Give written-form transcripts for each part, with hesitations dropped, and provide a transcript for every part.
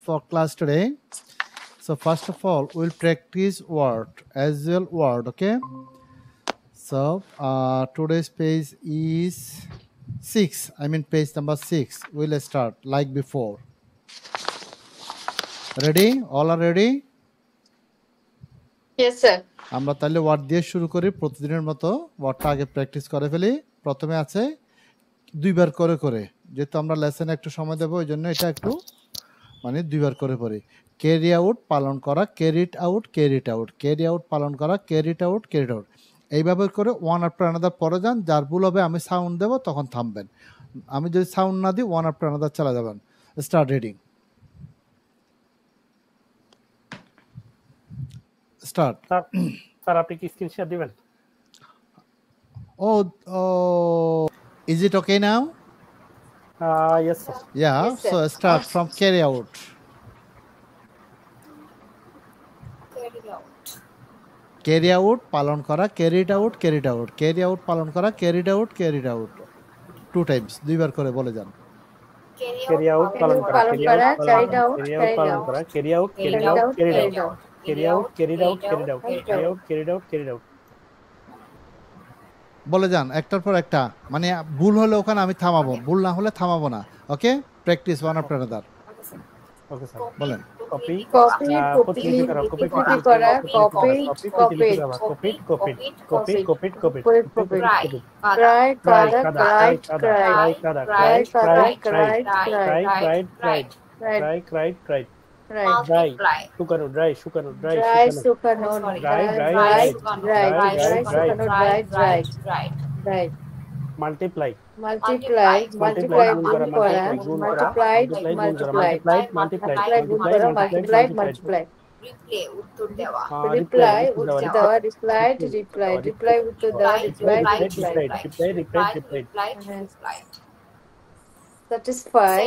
for class today. So first of all, we'll practice word as well word. Okay. So today's page is 6. I mean page number 6. We'll start like before. Ready? All are ready? Yes, sir. আমরা তাহলে word দিয়ে শুরু করি প্রতিদিনের মতো ওয়ার্ডটা আগে practice করে ফেলি প্রথমে আছে দুইবার করে করে যেহেতু আমরা লেসনে একটু সময় দেব ওই জন্য এটা একটু মানে দুইবার করে পড়ি ক্যারি আউট পালন করা carried out carried out carry out পালন করা ক্যারিড আউট ক্যারিড আউট এইভাবে করে ওয়ান আফটার আনাদার পরে যান যার ভুল হবে আমি সাউন্ড দেব তখন থামবেন আমি যদি সাউন্ড না দিই ওয়ান আফটার আনাদার চলে যাবেন স্টার্ট রিডিং স্টার্ট স্যার আপনি কি স্ক্রিনশট দিবেন oh is it okay now yes sir yeah Yes, sir. so start from carry out carry out পালন করা carried out carried out carry out পালন করা carried out carried out two times দুইবার করে বলে যান carry out পালন করা carried out, পালন করা carry out carried out carried out carry out carried out carried out carry out carried out carried out বলে যান একটার পর একটা মানে ভুল হলে ওখানে আমি থামাবো ভুল না হলে থামাবো না ওকে practice one after another okay sir বলেন কপি copy করা copy cry শুকানো dry multiply উত্তর দেওয়া reply উত্তর দেওয়া satisfy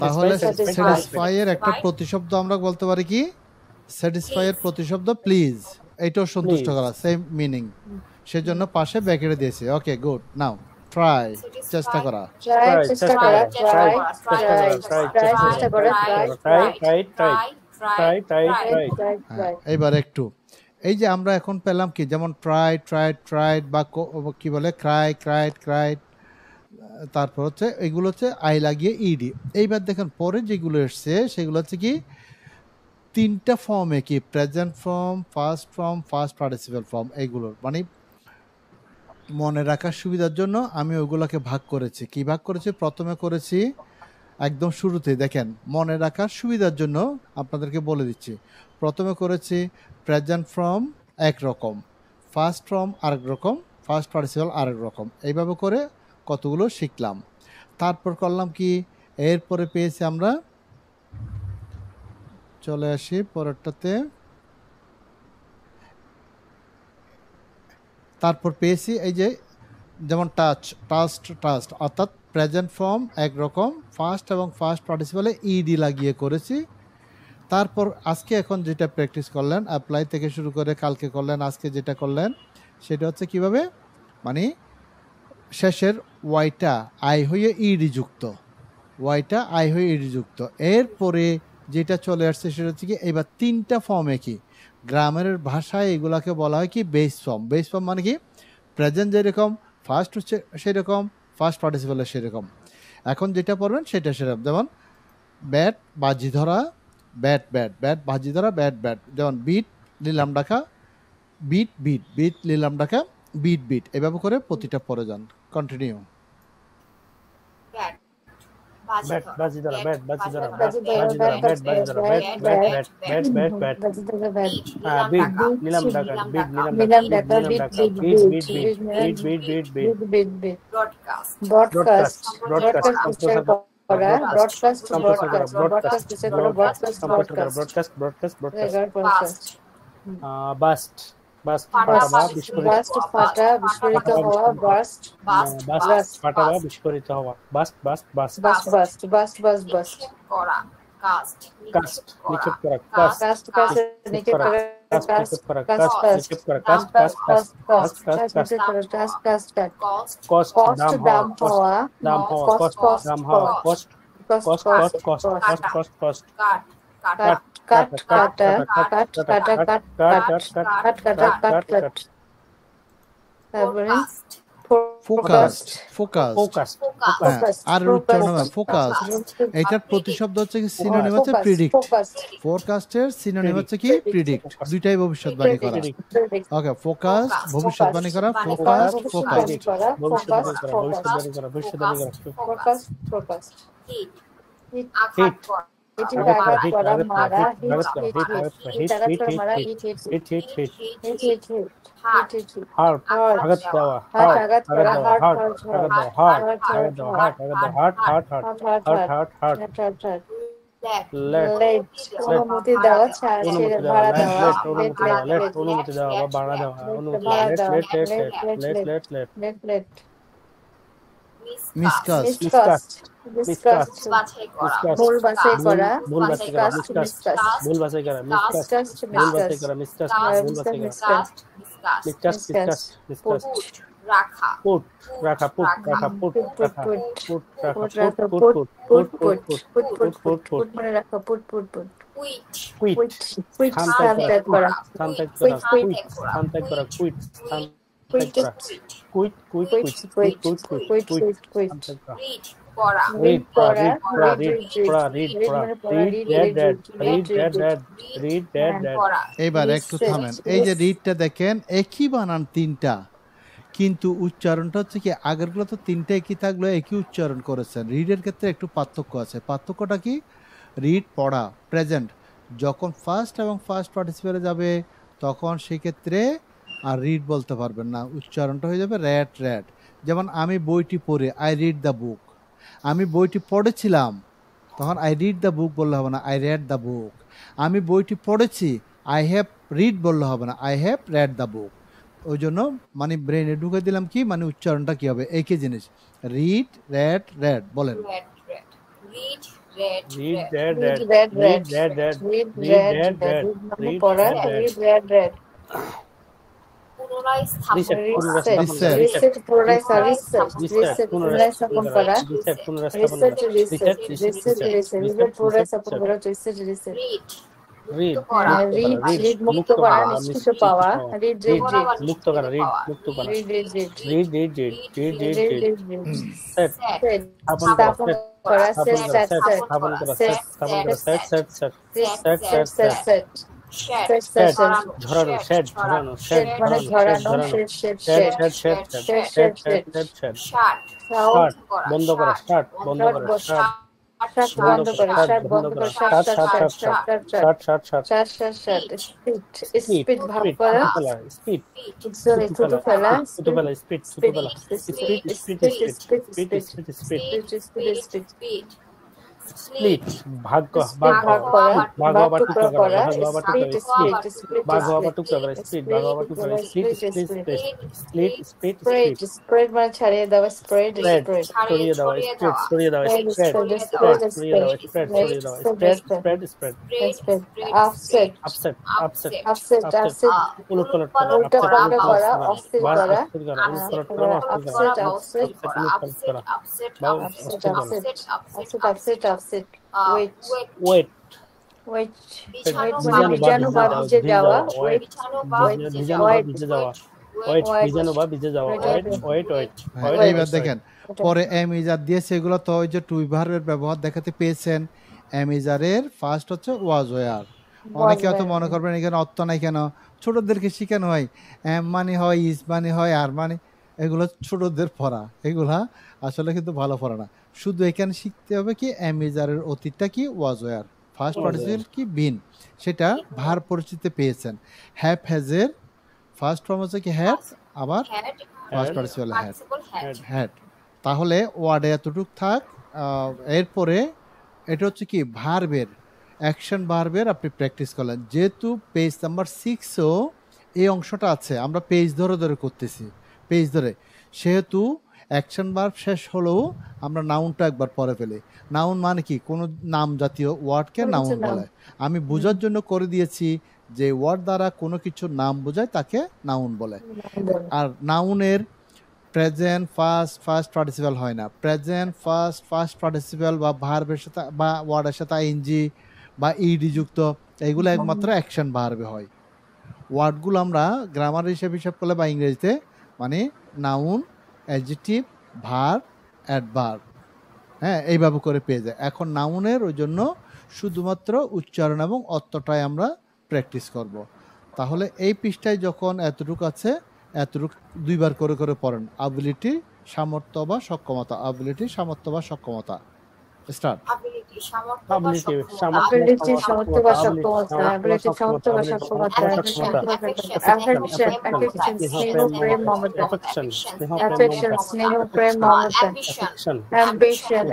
তাহলে স্যাটিসফাই এর একটা প্রতিশব্দ আমরা বলতে পারি কি স্যাটিসফাই এর প্রতিশব্দ প্লিজ এটাও সন্তুষ্ট করা সেম মিনিং সেজন্য পাশে ব্র্যাকেটে দিয়েছে ওকে গুড নাও ট্রাই চেষ্টা করা এইবার একটু এই যে আমরা এখন পেলাম কি যেমন ট্রাইড বা কি বলে ক্রাইড তারপর হচ্ছে এগুলো হচ্ছে আই লাগিয়ে ইডি এইবার দেখেন পরে যেগুলো এসছে সেগুলো হচ্ছে কি তিনটা ফর্মে কি present form first participle form এইগুলোর মানে মনে রাখার সুবিধার জন্য আমি ওইগুলোকে ভাগ করেছি কি ভাগ করেছি প্রথমে করেছি একদম শুরুতে দেখেন মনে রাখার সুবিধার জন্য আপনাদেরকে বলে দিচ্ছি প্রথমে করেছি প্রেজেন্ট ফর্ম একরকম ফার্স্ট ফর্ম আরেক রকম ফার্স্ট পার্টিসিপেল আরেক রকম এইভাবে করে কতগুলো শিখলাম তারপর করলাম কি এরপরে পেয়েছি আমরা চলে আসি পরেরটাতে তারপর পেয়েছি এই যে যেমন টাস্ট অর্থাৎ প্রেজেন্ট ফর্ম একরকম ফার্স্ট এবং ফার্স্ট পার্টিসিপেলে ইডি লাগিয়ে করেছি তারপর আজকে এখন যেটা প্র্যাকটিস করলেন অ্যাপ্লাই থেকে শুরু করে কালকে করলেন আজকে যেটা করলেন সেটা হচ্ছে কিভাবে মানে শেষের ওয়াইটা আই হয়ে ইডি যুক্ত এরপরে যেটা চলে আসছে সেটা হচ্ছে কি এবার তিনটা ফর্মে কি গ্রামারের ভাষায় এগুলাকে বলা হয় কি বেস ফর্ম মানে কি প্রেজেন্ট যেরকম ফার্স্ট হচ্ছে সেরকম ফার্স্ট পার্টিসিপেলের সেরকম এখন যেটা পড়বেন সেটা সেরকম যেমন ব্যাট বাজি ধরা ব্যাট বাজি ধরা ব্যাট যেমন বিট নিলাম ডাকা বিট নিলাম ডাকা বিট এভাবে করে প্রতিটা পড়ে যান কন্টিনিউ বাজি ধরা ব্যাট নিলাম ডাকা broadcast বাস্ট ফাটা বিস্ফোরিত হওয়া বাস্ট নিক্ষেপ করা কাজ পিক করা কাজ পিক করা কাজ কস্ট দাম হওয়া কস্ট দাম হওয়া কস্ট তারপরে ফোকাসড ফোকাসড আর উচ্চারণ হবে ফোকাসড এটার প্রতিশব্দ হচ্ছে কি সিনোনিম হচ্ছে প্রিডিক্ট ফোরকাস্টের সিনোনিম হচ্ছে কি প্রিডিক্ট দুইটাই ভবিষ্যৎবাণী করা ওকে ফোকাস ভবিষ্যৎবাণী করা ফোকাসড ফোকাস ভবিষ্যৎবাণী করা হিট এটি আঘাত করা মারা হিট হার্ট আঘাত দেওয়া হার্ট অনুমতি দেওয়া ভাড়া দেওয়া অনুমতি দেওয়া বা ভাড়া দেওয়া মিসকাস্ট ভুল বাছাই করা ভুল বাছাই করা ভুল বাছাই করা রাখা এবার একটু থামেন এই যে রিডটা দেখেন একই বানান তিনটা কিন্তু উচ্চারণটা হচ্ছে কি আগেরগুলো তো তিনটা একই থাকলো একই উচ্চারণ করেছেন রিডের ক্ষেত্রে একটু পার্থক্য আছে পার্থক্যটা কি রিড পড়া প্রেজেন্ট যখন ফার্স্ট এবং ফার্স্ট পার্টিসিপেটে যাবে তখন সেক্ষেত্রে আর রিড বলতে পারবেন না উচ্চারণটা হয়ে যাবে র্যাট র্যাট যেমন আমি বইটি পড়ে আই রিড দ্য বুক আমি বইটি পড়েছিলাম তখন আই রিড দ্য বুক বললে হবে না আই রেড দ্য বুক আমি বইটি পড়েছি আই হ্যাভ রিড বললে হবে না I have read the book ওই জন্য মানে ব্রেনে ঢুকে দিলাম কি মানে উচ্চারণটা কি হবে একই জিনিস রিড রেড রেড বলেন মুক্ত করা নিশ্চিত পাওয়া মুক্ত করা মুক্ত করা স্থাপন করা স্থাপন করা ঝরানো শেড ঝরানো শেড বন্ধ করা স্টার্ট বন্ধ করা স্টার্ট স্প্লিট ভাগ করা ভাগ হওয়া টুকরা করা ভাগ হওয়া টুকরা করা স্প্লিট ভাগ হওয়া টুকরা করা স্প্লিট স্প্রেড মানে ছাড়িয়ে দেওয়া স্প্রেড ছড়িয়ে দেওয়া স্প্রেড ছড়িয়ে দেওয়া স্প্রেড ছড়িয়ে দেওয়া স্প্রেড ছড়িয়ে দেওয়া spread spread upset upset upset upset upset উলট পালট করা উল্টা পাল্টা করা অস্থির করা উলট পালট করা upset upset upset upset wet ভিজানো বা ভিজে যাওয়া এইবার দেখেন পরে এমিজার দিয়েছে এগুলো তো ওই যে টু ভার্বের ব্যবহার দেখাতে পেয়েছেন এমিজারের ফার্স্ট হচ্ছে ওয়াজ ওয়ার অনেকে হয়তো মনে করবেন এখানে অর্থ নাই কেন ছোটদেরকে শেখানো হয় এম মানে হয় ইস মানে হয় আর মানে এগুলো ছোটদের পড়া এগুলা আসলে কিন্তু ভালো পড়া না শুধু এখানে শিখতে হবে কি এমিজারের অতীতটা কি ওয়াজ ওয়ার ফার্স্ট পার্টিসিপল কি বিন সেটা ভার পরিচিতি পেয়েছেন হ্যাভ হ্যাজের ফার্স্ট ফর্ম হচ্ছে কি হ্যাভ আবার ফার্স্ট পার্টিসিপল হ্যাড তাহলে ওয়ার্ডে এতটুক থাক এরপরে এটা হচ্ছে কি ভার্বের অ্যাকশন ভার্বের আপনি প্র্যাকটিস করলেন যেহেতু পেজ নাম্বার 6ও এই অংশটা আছে আমরা পেজ ধরে ধরে করতেছি পেজ ধরে সেহেতু অ্যাকশন ভার্ব শেষ হলেও আমরা নাউনটা একবার পরে ফেলি নাউন মানে কি কোনো নাম জাতীয় ওয়ার্ডকে নাউন বলে আমি বোঝার জন্য করে দিয়েছি যে ওয়ার্ড দ্বারা কোনো কিছুর নাম বোঝায় তাকে নাউন বলে। আর নাউনের প্রেজেন্ট ফার্স্ট পার্টিসিপাল হয় না। প্রেজেন্ট ফার্স্ট পার্টিসিপাল বা ভার্বের সাথে বা ওয়ার্ডের সাথে আইএনজি বা ইডি যুক্ত এগুলো একমাত্র অ্যাকশন ভার্বে হয়। ওয়ার্ডগুলো আমরা গ্রামার হিসাব করলে বা ইংরেজিতে মানে নাউন, অ্যাডজেক্টিভ, ভার্ব, অ্যাডভার্ব, হ্যাঁ এইভাবে করে পেয়ে যায়। এখন নাউনের ওই জন্য শুধুমাত্র উচ্চারণ এবং অর্থটাই আমরা প্র্যাকটিস করব। তাহলে এই পৃষ্ঠায় যখন এতটুকু আছে এতটুকু দুইবার করে করে পড়েন। অ্যাবিলিটি সামর্থ্য বা সক্ষমতা, অ্যাবিলিটি সামর্থ্য বা সক্ষমতা। স্টার্ট। ability সামর্থ্য বা সক্ষমতা affection স্নেহ প্রেম মমতা ambition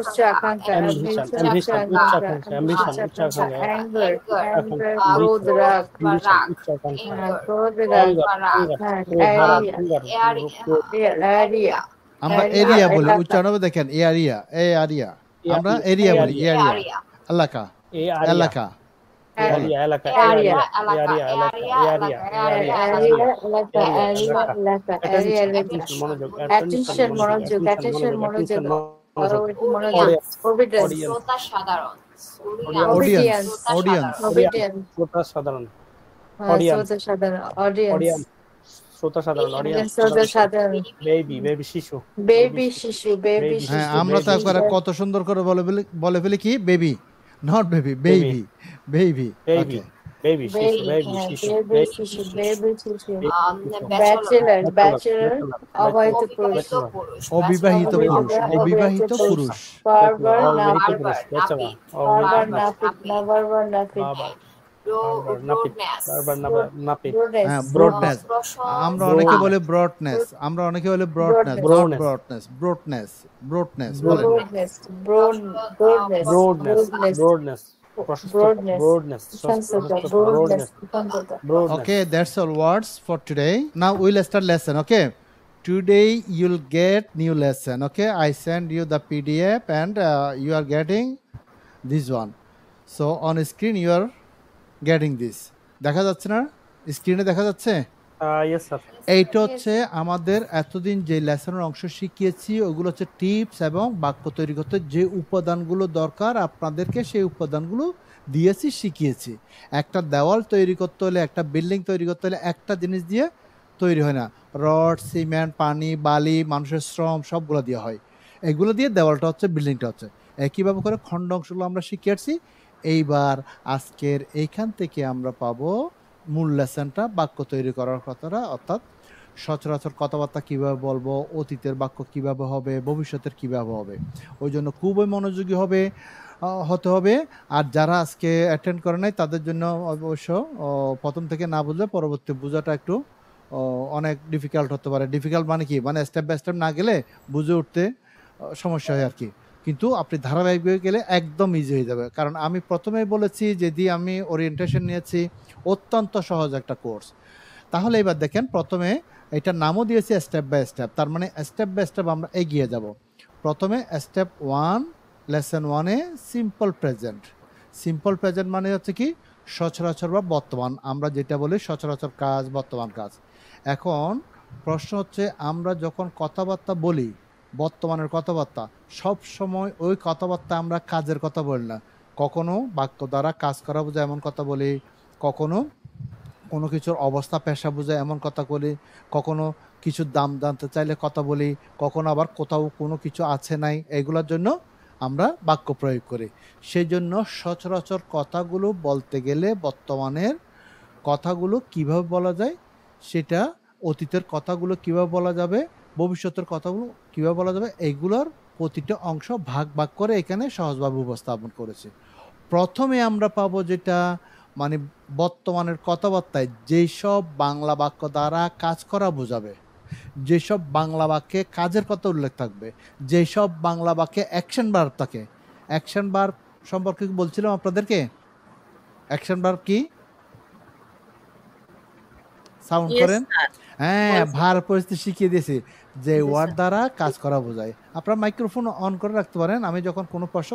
উচ্চ আকাঙ্ক্ষা anger ক্রোধ রাগ area আমরা এরিয়া বলি, উচ্চারণ হবে দেখেন এরিয়া, আমরা এরিয়া বলি, এরিয়া এলাকা, এলাকা attention মনোযোগ হ্যাঁ আমরা তো একবার কত সুন্দর করে বলে ফেলি কি baby, not baby, baby baby ওকে অবিবাহিত পুরুষ ব্রডনেস, আমরা অনেকে বলে broadness, Okay, that's all words for today. Now we'll start lesson. Okay, today you'll get new lesson. Okay, I send you the PDF and you are getting this one. So on screen you are getting this. দেখা যাচ্ছে না স্ক্রিনে? দেখা যাচ্ছে? Yes sir. এইটা হচ্ছে আমাদের এতদিন যে লেসনের অংশ শিখিয়েছি ওগুলো হচ্ছে টিপস এবং বাক্য তৈরি করতে যে উপাদানগুলো দরকার আপনাদেরকে সেই উপাদানগুলো দিয়েছি, শিখিয়েছি। একটা দেওয়াল তৈরি করতে হলে, একটা বিল্ডিং তৈরি করতে হলে একটা জিনিস দিয়ে তৈরি হয় না। রড, সিমেন্ট, পানি, বালি, মানুষের শ্রম সবগুলো দিয়ে হয়। এগুলো দিয়ে দেওয়ালটা হচ্ছে, বিল্ডিংটা হচ্ছে। একইভাবে করে খণ্ড অংশগুলো আমরা শিখিয়েছি। এইবার আজকের এইখান থেকে আমরা পাবো মূল লেসনটা, বাক্য তৈরি করার কথাটা, অর্থাৎ সচরাচর কথাবার্তা কীভাবে বলবো, অতীতের বাক্য কীভাবে হবে, ভবিষ্যতের কীভাবে হবে। ওই জন্য খুবই মনোযোগী হতে হবে। আর যারা আজকে অ্যাটেন্ড করে নাই তাদের জন্য অবশ্য প্রথম থেকে না বুঝলে পরবর্তী বোঝাটা একটু অনেক ডিফিকাল্ট হতে পারে। ডিফিকাল্ট মানে কি, মানে স্টেপ বাই স্টেপ না গেলে বুঝে উঠতে সমস্যা হয় আর কি। কিন্তু আপনি ধারাবাহিকভাবে গেলে একদম ইজি হয়ে যাবে। কারণ আমি প্রথমেই বলেছি যদি আমি ওরিয়েন্টেশন নিয়েছি, অত্যন্ত সহজ একটা কোর্স। তাহলে এবার দেখেন প্রথমে এটার নামও দিয়েছি স্টেপ বাই স্টেপ, তার মানে স্টেপ বাই স্টেপ আমরা এগিয়ে যাব। প্রথমে স্টেপ 1, লেসন 1-এ সিম্পল প্রেজেন্ট। সিম্পল প্রেজেন্ট মানে হচ্ছে কি সচরাচর বা বর্তমান, আমরা যেটা বলি সচরাচর কাজ, বর্তমান কাজ। এখন প্রশ্ন হচ্ছে আমরা যখন কথাবার্তা বলি, বর্তমানের কথাবার্তা, সব সময় ওই কথাবার্তা আমরা কাজের কথা বলি না। কখনো বাক্য দ্বারা কাজ করা বোঝায় এমন কথা বলি, কখনো কোনো কিছুর অবস্থা পেশা বোঝায় এমন কথা বলি, কখনো কিছুর দাম জানতে চাইলে কথা বলি, কখনো আবার কোথাও কোনো কিছু আছে নাই, এগুলোর জন্য আমরা বাক্য প্রয়োগ করি। সেই জন্য সচরাচর কথাগুলো বলতে গেলে বর্তমানের কথাগুলো কিভাবে বলা যায়, সেটা অতীতের কথাগুলো কিভাবে বলা যাবে, ভবিষ্যতের কথাগুলো কিভাবে বলা যাবে, এইগুলোর প্রতিটা অংশ ভাগ ভাগ করে এখানে সহজভাবে উপস্থাপন করেছে। প্রথমে আমরা পাবো যেটা মানে বর্তমানের কথাবার্তায় যেসব বাংলা বাক্য দ্বারা কাজ করা বোঝাবে, যেসব বাংলা বাক্যে কাজের কথা উল্লেখ থাকবে, যেসব বাংলা বাক্যে অ্যাকশন ভার্ব থাকে। অ্যাকশন ভার্ব সম্পর্কে বলছিলাম আপনাদেরকে। অ্যাকশন ভার্ব কি? সাউন্ড করেন। হ্যাঁ, ভার পরিস্থিতি শিখিয়ে দিয়েছি যে ওয়ার্ড দ্বারা কাজ করা বোঝায়। আপনারা মাইক্রোফোন অন করে রাখতে পারেন, আমি যখন কোনো প্রশ্ন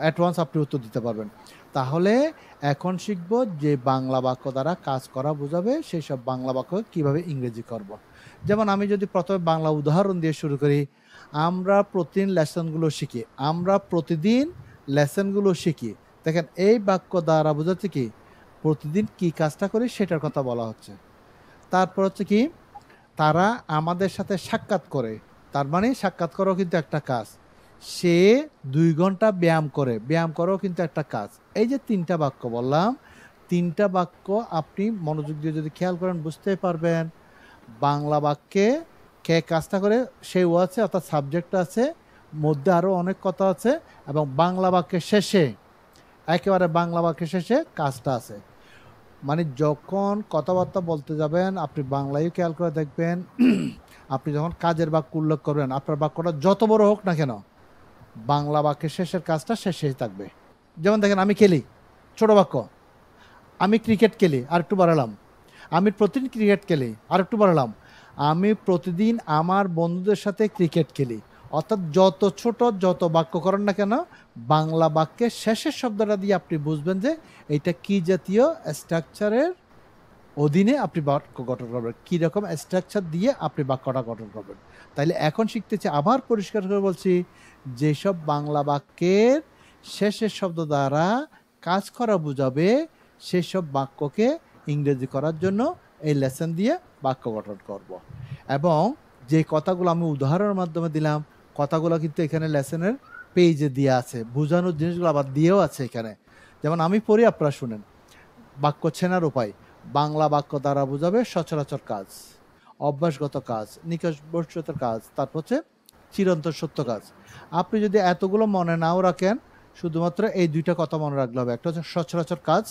অ্যাডভান্স আপনি উত্তর দিতে পারবেন। তাহলে এখন শিখব যে বাংলা বাক্য দ্বারা কাজ করা বোঝাবে সেই সব বাংলা বাক্য কিভাবে ইংরেজি করব। যেমন আমি যদি প্রথমে বাংলা উদাহরণ দিয়ে শুরু করি, আমরা প্রতিদিন লেসনগুলো শিখি। দেখেন এই বাক্য দ্বারা বোঝাচ্ছে কি প্রতিদিন কি কাজটা করি সেটার কথা বলা হচ্ছে। তারপর হচ্ছে কি তারা আমাদের সাথে সাক্ষাৎ করে, তার মানে সাক্ষাৎ করাও কিন্তু একটা কাজ। সে 2 ঘন্টা ব্যায়াম করাও কিন্তু একটা কাজ। এই যে 3টা বাক্য বললাম, 3টা বাক্য আপনি মনোযোগ দিয়ে যদি খেয়াল করেন বুঝতে পারবেন বাংলা বাক্যে কে কাজটা করে সেও আছে, অর্থাৎ সাবজেক্ট আছে, মধ্যে আরও অনেক কথা আছে, এবং বাংলা বাক্যের শেষে কাজটা আছে। মানে যখন কথাবার্তা বলতে যাবেন আপনি বাংলায়ও খেয়াল করে দেখবেন আপনি যখন কাজের বাক্য উল্লেখ করবেন আপনার বাক্যটা যত বড় হোক না কেন বাংলা বাক্যের শেষের কাজটা শেষেই থাকবে। যেমন দেখেন আমি খেলি, ছোট বাক্য। আমি ক্রিকেট খেলি, আর একটু বাড়ালাম। আমি প্রতিদিন ক্রিকেট খেলি, আর একটু বাড়ালাম। আমি প্রতিদিন আমার বন্ধুদের সাথে ক্রিকেট খেলি। অর্থাৎ যত ছোট যত বাক্য করেন না কেন বাংলা বাক্যের শেষের শব্দটা দিয়ে আপনি বুঝবেন যে এটা কি জাতীয় স্ট্রাকচারের অধীনে আপনি বাক্য গঠন করবেন, কীরকম স্ট্রাকচার দিয়ে আপনি বাক্যটা গঠন করবেন। তাইলে এখন শিখতেছি, আবার পরিষ্কার করে বলছি, যেসব বাংলা বাক্যের শেষের শব্দ দ্বারা কাজ করা বোঝাবে সেসব বাক্যকে ইংরেজি করার জন্য এই লেসন দিয়ে বাক্য গঠন করব। এবং যে কথাগুলো আমি উদাহরণের মাধ্যমে দিলাম কথাগুলো কিন্তু এখানে লেসনের পেজে দিয়ে আছে, বোঝানোর জিনিসগুলো আবার দিয়েও আছে এখানে। যেমন আমি পড়ি, আপনারা শুনেন। বাক্য চেনার উপায়, বাংলা বাক্য দ্বারা বোঝাবে সচরাচর কাজ, অভ্যাসগত কাজ, নিকটবর্তী কাজ, তারপর হচ্ছে চিরন্তন সত্য কাজ। আপনি যদি এতগুলো মনে নাও রাখেন শুধুমাত্র এই 2টা কথা মনে রাখলে হবে। একটা হচ্ছে সচরাচর কাজ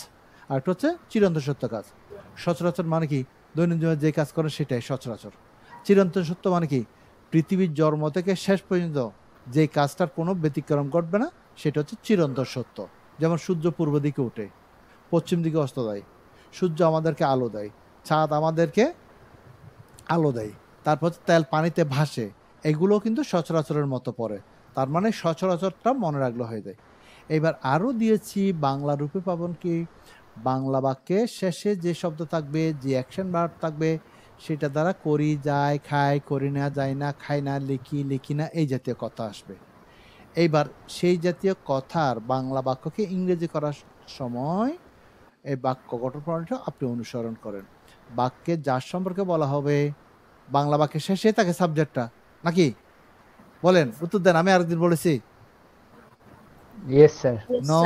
আর একটা হচ্ছে চিরন্তন সত্য কাজ। সচরাচর মানে কি দৈনন্দিন যে কাজ করে সেটাই সচরাচর। চিরন্তন সত্য মানে কি পৃথিবীর জন্ম থেকে শেষ পর্যন্ত যে কাজটার কোনো ব্যতিক্রম ঘটবে না সেটা হচ্ছে চিরন্তন সত্য। যেমন সূর্য পূর্ব দিকে উঠে, পশ্চিম দিকে অস্ত দেয়, সূর্য আমাদেরকে আলো দেয়, চাঁদ আমাদেরকে আলো দেয়, তারপর তেল পানিতে ভাসে, এগুলো কিন্তু সচরাচরের মতো পড়ে। তার মানে সচরাচরটা মনে রাখলে হয়ে যায়। এবার আরও দিয়েছি বাংলা রূপে পাবেন কি বাংলা বাক্যে শেষে যে শব্দ থাকবে, যে অ্যাকশন ভার্ব থাকবে সেটা দ্বারা করি, যায়, খাই, করি না, যাই না, খাই না, লিখি না, এই জাতীয় কথা আসবে। এইবার সেই জাতীয় কথার বাংলা বাক্যকে ইংরেজি করার সময় এই বাক্য গঠন প্রণালীটা আপনি অনুসরণ করেন। বাক্যে যার সম্পর্কে বলা হবে বাংলা বাক্যের শেষে থাকে সাবজেক্টটা, নাকি বলেন? উত্তর দেন। আমি আরেকদিন বলেছি ইয়েস স্যার। নো,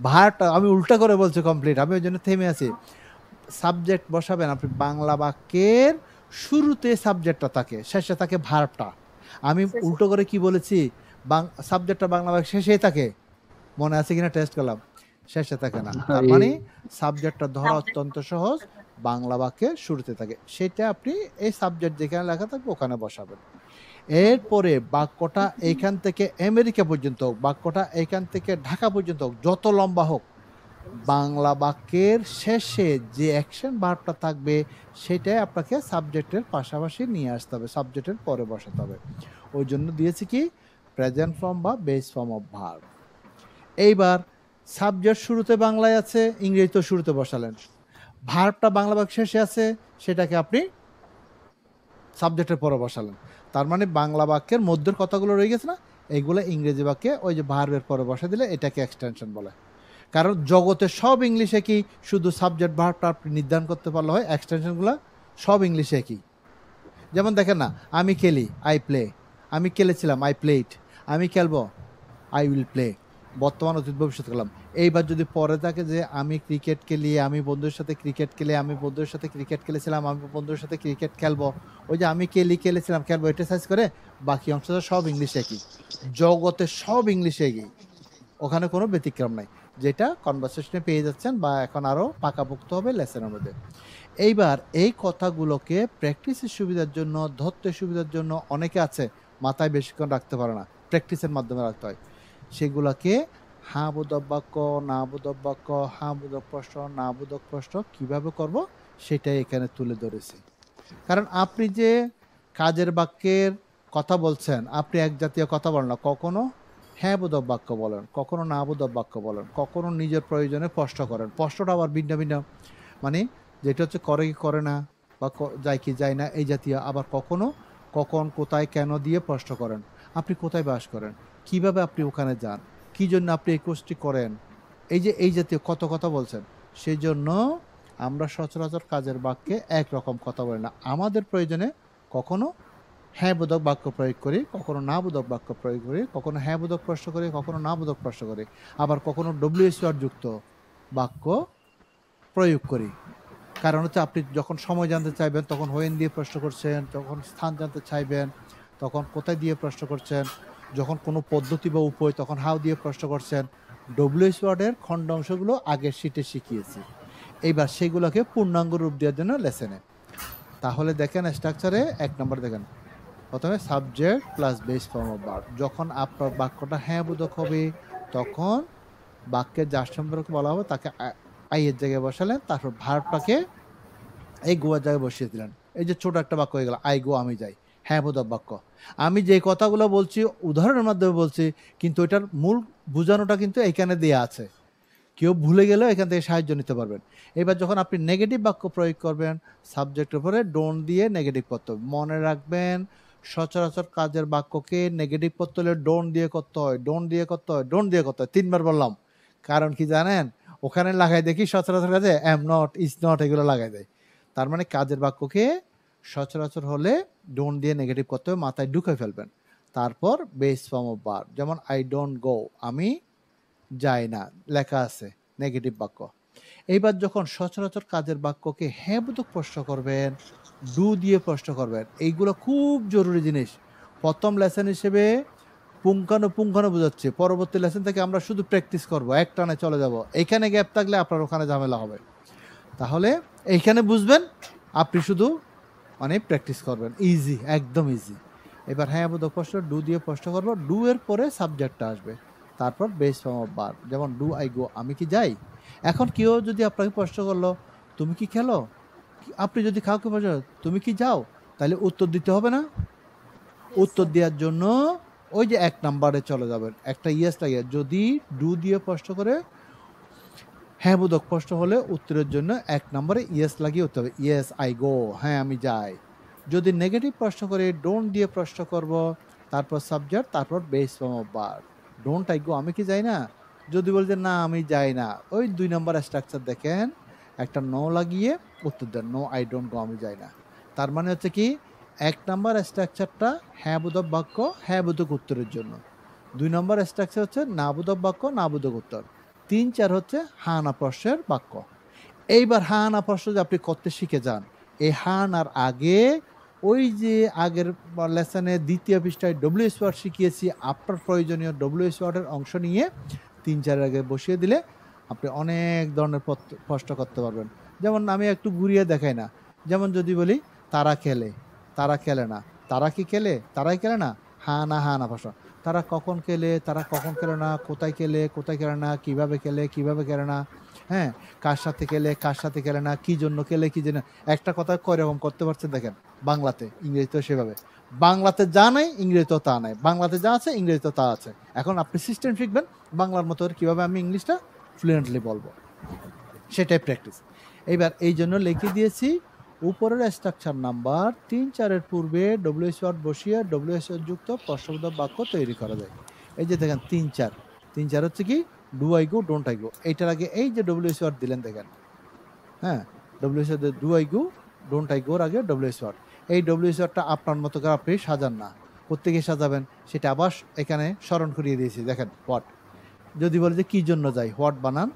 ভার্বটা আমি উল্টা করে বলছি কমপ্লিট, আমি ওই জন্য থেমে আছি। সাবজেক্ট বসাবেন আপনি, বাংলা বাক্যের শুরুতে সাবজেক্টটা থাকে, শেষে থাকে ভার্বটা। আমি উল্টো করে কি বলেছি, সাবজেক্টটা বাংলা বাক্যের শেষেই থাকে, মনে আছে কিনা টেস্ট করলাম, শেষে থাকে না। তার মানে সাবজেক্টটা ধরা অত্যন্ত সহজ, বাংলা বাক্যের শুরুতে থাকে। সেটা আপনি এই সাবজেক্ট যেখানে লেখা থাকবে ওখানে বসাবেন। এরপরে বাক্যটা এইখান থেকে আমেরিকা পর্যন্ত হোক, বাক্যটা এইখান থেকে ঢাকা পর্যন্ত হোক, যত লম্বা হোক, বাংলা বাক্যের শেষে যে অ্যাকশন ভার্বটা থাকবে সেটাই আপনাকে সাবজেক্টের পাশাপাশি নিয়ে আসতে হবে, সাবজেক্টের পরে বসাতে হবে। ওই জন্য দিয়েছি কি প্রেজেন্ট ফর্ম বা বেস ফর্ম অফ ভার্ব। এইবার সাবজেক্ট শুরুতে বাংলায় আছে, ইংরেজিতে শুরুতে বসালেন, ভার্বটা বাংলা বাক্য শেষে আছে, সেটাকে আপনি সাবজেক্টের পরে বসালেন। তার মানে বাংলা বাক্যের মধ্যের কথাগুলো রয়ে গেছে না, এইগুলো ইংরেজি বাক্যে ওই যে ভার্বের পরে বসা দিলে এটাকে এক্সটেনশন বলে। কারণ জগতে সব ইংলিশে কি শুধু সাবজেক্ট ভার্বটা আপনি নির্ধারণ করতে পারলে হয়, এক্সটেনশনগুলো সব ইংলিশে কি। যেমন দেখেন না, আমি খেলি, আই প্লে, আমি খেলেছিলাম, আই প্লেড, আমি খেলবো, আই উইল প্লে, বর্তমান অতীত ভবিষ্যৎ কালাম। এইবার যদি পরে থাকে যে আমি ক্রিকেট খেলি, আমি বন্ধুদের সাথে ক্রিকেট খেলে, আমি বন্ধুদের সাথে ক্রিকেট খেলেছিলাম, আমি বন্ধুদের সাথে ক্রিকেট খেলবো, ওই যে আমি খেলেছিলাম খেলবো, এটা সাইজ করে বাকি অংশটা সব ইংলিশে কি, জগতে সব ইংলিশে কি, ওখানে কোনো ব্যতিক্রম নাই, যেটা কনভারসেশনে পেয়ে যাচ্ছেন বা এখন আরও পাকাপোক্ত হবে লেসনের মধ্যে। এইবার এই কথাগুলোকে প্র্যাকটিসের সুবিধার জন্য, ধরতে সুবিধার জন্য অনেকে আছে মাথায় বেশিক্ষণ রাখতে পারে না, প্র্যাকটিসের মাধ্যমে রাখতে হয়। সেগুলোকে হ্যাঁ বোধক বাক্য, না বোধক বাক্য, হ্যাঁ বোধক প্রশ্ন, না বোধক প্রশ্ন কীভাবে করব সেটাই এখানে তুলে ধরেছি। কারণ আপনি যে কাজের বাক্যের কথা বলছেন, আপনি এক জাতীয় কথা বলেন না, কখনো হ্যাঁ বোধক বাক্য বলেন, কখনো না বোধক বাক্য বলেন, কখনো নিজের প্রয়োজনে প্রশ্ন করেন। প্রশ্নটা আবার ভিন্ন ভিন্ন, মানে যেটা হচ্ছে করে কি করে না বা যায় কি যায় না এই জাতীয়। আবার কখনো কখন, কোথায়, কেন দিয়ে প্রশ্ন করেন। আপনি কোথায় বাস করেন, কিভাবে আপনি ওখানে যান, কি জন্য আপনি এই কোর্সটি করেন, এই যে এই জাতীয় কত কথা বলছেন। সেই জন্য আমরা সচরাচর কাজের বাক্যে একরকম কথা বলি না। আমাদের প্রয়োজনে কখনো হ্যাঁ বোধক বাক্য প্রয়োগ করি, কখনো না বোধক বাক্য প্রয়োগ করি, কখনো হ্যাঁ বোধক প্রশ্ন করি, কখনো না বোধক প্রশ্ন করি, আবার কখনো ডব্লিউএসওয়ার যুক্ত বাক্য প্রয়োগ করি। কারণ হচ্ছে আপনি যখন সময় জানতে চাইবেন তখন হোয়েন দিয়ে প্রশ্ন করছেন, যখন স্থান জানতে চাইবেন তখন কোথায় দিয়ে প্রশ্ন করছেন, যখন কোনো পদ্ধতি বা উপায় তখন হাউ দিয়ে প্রশ্ন করছেন। ডব্লিউএসওয়ার্ডের খণ্ড অংশগুলো আগের শিটে শিখিয়েছি, এইবার সেগুলোকে পূর্ণাঙ্গ রূপ দেওয়ার জন্য লেসেনে। তাহলে দেখেন স্ট্রাকচারে 1 নম্বর দেখেন, প্রথমে subject plus base form of verb. যখন আপনার বাক্যটা হ্যাঁ বোধক হবে তখন বাক্যের যার সম্পর্কে বলা হবে তাকে আইয়ের জায়গায় বসালেন, তারপর ভার্বটাকে এই গোয়ার জায়গায় বসিয়ে দিলেন। এই যে ছোট একটা বাক্য হয়ে গেল, আই গো, আমি যাই, হ্যাঁ বোধক বাক্য। আমি যে কথাগুলো বলছি উদাহরণের মাধ্যমে বলছি, কিন্তু এটার মূল বোঝানোটা কিন্তু এখানে দেয়া আছে। কেউ ভুলে গেলেও এখান থেকে সাহায্য নিতে পারবেন। এবার যখন আপনি নেগেটিভ বাক্য প্রয়োগ করবেন, সাবজেক্টের উপরে ডোন্ট দিয়ে নেগেটিভ করতে হবে। মনে রাখবেন, সচরাচর কাজের বাক্যকে নেগেটিভ করতে হলে ডোন্ট দিয়ে করতে হয়, ডোন্ট দিয়ে করতে হয়, ডোন্ট দিয়ে করতে হয়। 3বার বললাম, কারণ কি জানেন, ওখানে লাগাই দেখি সচরাচর কাজে এম নট, ইজ নট এগুলো লাগাই দেয়। তার মানে কাজের বাক্যকে সচরাচর হলে ডোন্ট দিয়ে নেগেটিভ করতে হবে, মাথায় ঢুকে ফেলবেন। তারপর বেস ফর্ম অফ ভার্ব, যেমন আই ডোন্ট গো, আমি যাই না, লেখা আছে নেগেটিভ বাক্য। এইবার যখন সচরাচর কাজের বাক্যকে হ্যাঁ বোধক প্রশ্ন করবেন, ডু দিয়ে প্রশ্ন করবেন। এইগুলো খুব জরুরি জিনিস। প্রথম লেসন হিসেবে পুঙ্খানো বোঝাচ্ছে, পরবর্তী লেসন থেকে আমরা শুধু প্র্যাকটিস করব, এক টানে চলে যাব। এইখানে গ্যাপ থাকলে আপনার ওখানে ঝামেলা হবে। তাহলে এইখানে বুঝবেন, আপনি শুধু মানে প্র্যাকটিস করবেন, ইজি, একদম ইজি। এবার হ্যাঁ বোধক প্রশ্ন ডু দিয়ে প্রশ্ন করবো, ডু এর পরে সাবজেক্টটা আসবে, তারপর বেস ফর্ম অফ ভার্ব, যেমন ডু আই গো, আমি কি যাই। এখন কেউ যদি আপনাকে প্রশ্ন করলো তুমি কি খেলো, আপনি যদি কাউকে প্রশ্ন তুমি কি যাও, তাহলে উত্তর দিতে হবে না? উত্তর দেওয়ার জন্য ওই যে 1 নম্বরে চলে যাবেন, একটা ইয়েস লাগে। যদি ডু দিয়ে প্রশ্ন করে হ্যাঁ বোধক প্রশ্ন হলে উত্তরের জন্য 1 নম্বরে ইয়েস লাগিয়ে উঠতে হবে, ইয়েস আই গো, হ্যাঁ আমি যাই। যদি নেগেটিভ প্রশ্ন করে ডোন্ট দিয়ে প্রশ্ন করব, তারপর সাবজেক্ট, তারপর base form of verb, don't I গো, আমি কি যাই না। যদি বলতে না আমি যাই না, ওই 2 নম্বর স্ট্রাকচার দেখেন, একটা নো লাগিয়ে উত্তর দেন, নো আই ডোন্ট গো, আমি যাই না। তার মানে হচ্ছে কি, 1 নম্বর স্ট্রাকচারটা হ্যাঁ বোধক বাক্য, হ্যাঁ বোধক উত্তরের জন্য। 2 নম্বর স্ট্রাকচার হচ্ছে না বোধক বাক্য, না বোধক উত্তর। 3, 4 হচ্ছে হ্যাঁ না প্রশ্নের বাক্য। এইবার হ্যাঁ না প্রশ্ন যে আপনি করতে শিখে যান, এই হ্যাঁ নার আগে ওই যে আগের লেসনে 2য় পৃষ্ঠায় ডব্লিউএস ওয়ার্ড শিখিয়েছি, আপনার প্রয়োজনীয় ডব্লিউএস ওয়ার্ডের অংশ নিয়ে 3, 4 আগে বসিয়ে দিলে আপনি অনেক ধরনের প্রশ্ন করতে পারবেন। যেমন আমি একটু ঘুরিয়ে দেখাই না, যেমন যদি বলি তারা খেলে, তারা খেলে না, তারা কি খেলে, তারাই খেলে না, হ্যাঁ না প্রশ্ন। তারা কখন খেলে, তারা কখন খেলে না, কোথায় খেলে, কোথায় খেলে না, কিভাবে খেলে, কিভাবে খেলে না, হ্যাঁ কার সাথে খেলে, কার সাথে খেলে না, কি জন্য খেলে, কি জন্য। একটা কথা কয়রকম করতে পারছেন দেখেন, বাংলাতে, ইংরেজিতেও সেভাবে। বাংলাতে যা নাই ইংরেজিতেও তা নাই, বাংলাতে যা আছে ইংরেজিতেও তা আছে। এখন আপনি সিস্টেম শিখবেন বাংলার মতো কিভাবে আমি ইংলিশটা ফ্লুয়েন্টলি বলবো, সেটাই প্র্যাকটিস। এইবার এই জন্য লিখে দিয়েছি উপরের স্ট্রাকচার নাম্বার 3, 4-এর পূর্বে ডব্লিউএস ওয়ার্ড বসিয়ে ডব্লিউএস যুক্ত প্রশ্নবোধক বাক্য তৈরি করা যায়। এই যে দেখেন 3, 4 হচ্ছে কি, do I go, don't I go. এইটার আগে এই যে ডব্লিউএস ওয়ার্ড দিলেন দেখেন, হ্যাঁ WS word, do I go, don't I গোর আগে ডব্লিউএস ওয়ার্ড। এই ডব্লিউএস ওয়ার্ডটা আপনার মতো করে আপনি সাজান না, প্রত্যেকে সাজাবেন, সেটা আবার এখানে স্মরণ করিয়ে দিয়েছি। দেখেন হোয়াট, যদি বলে যে কি জন্য যাই, হোয়াট বানান,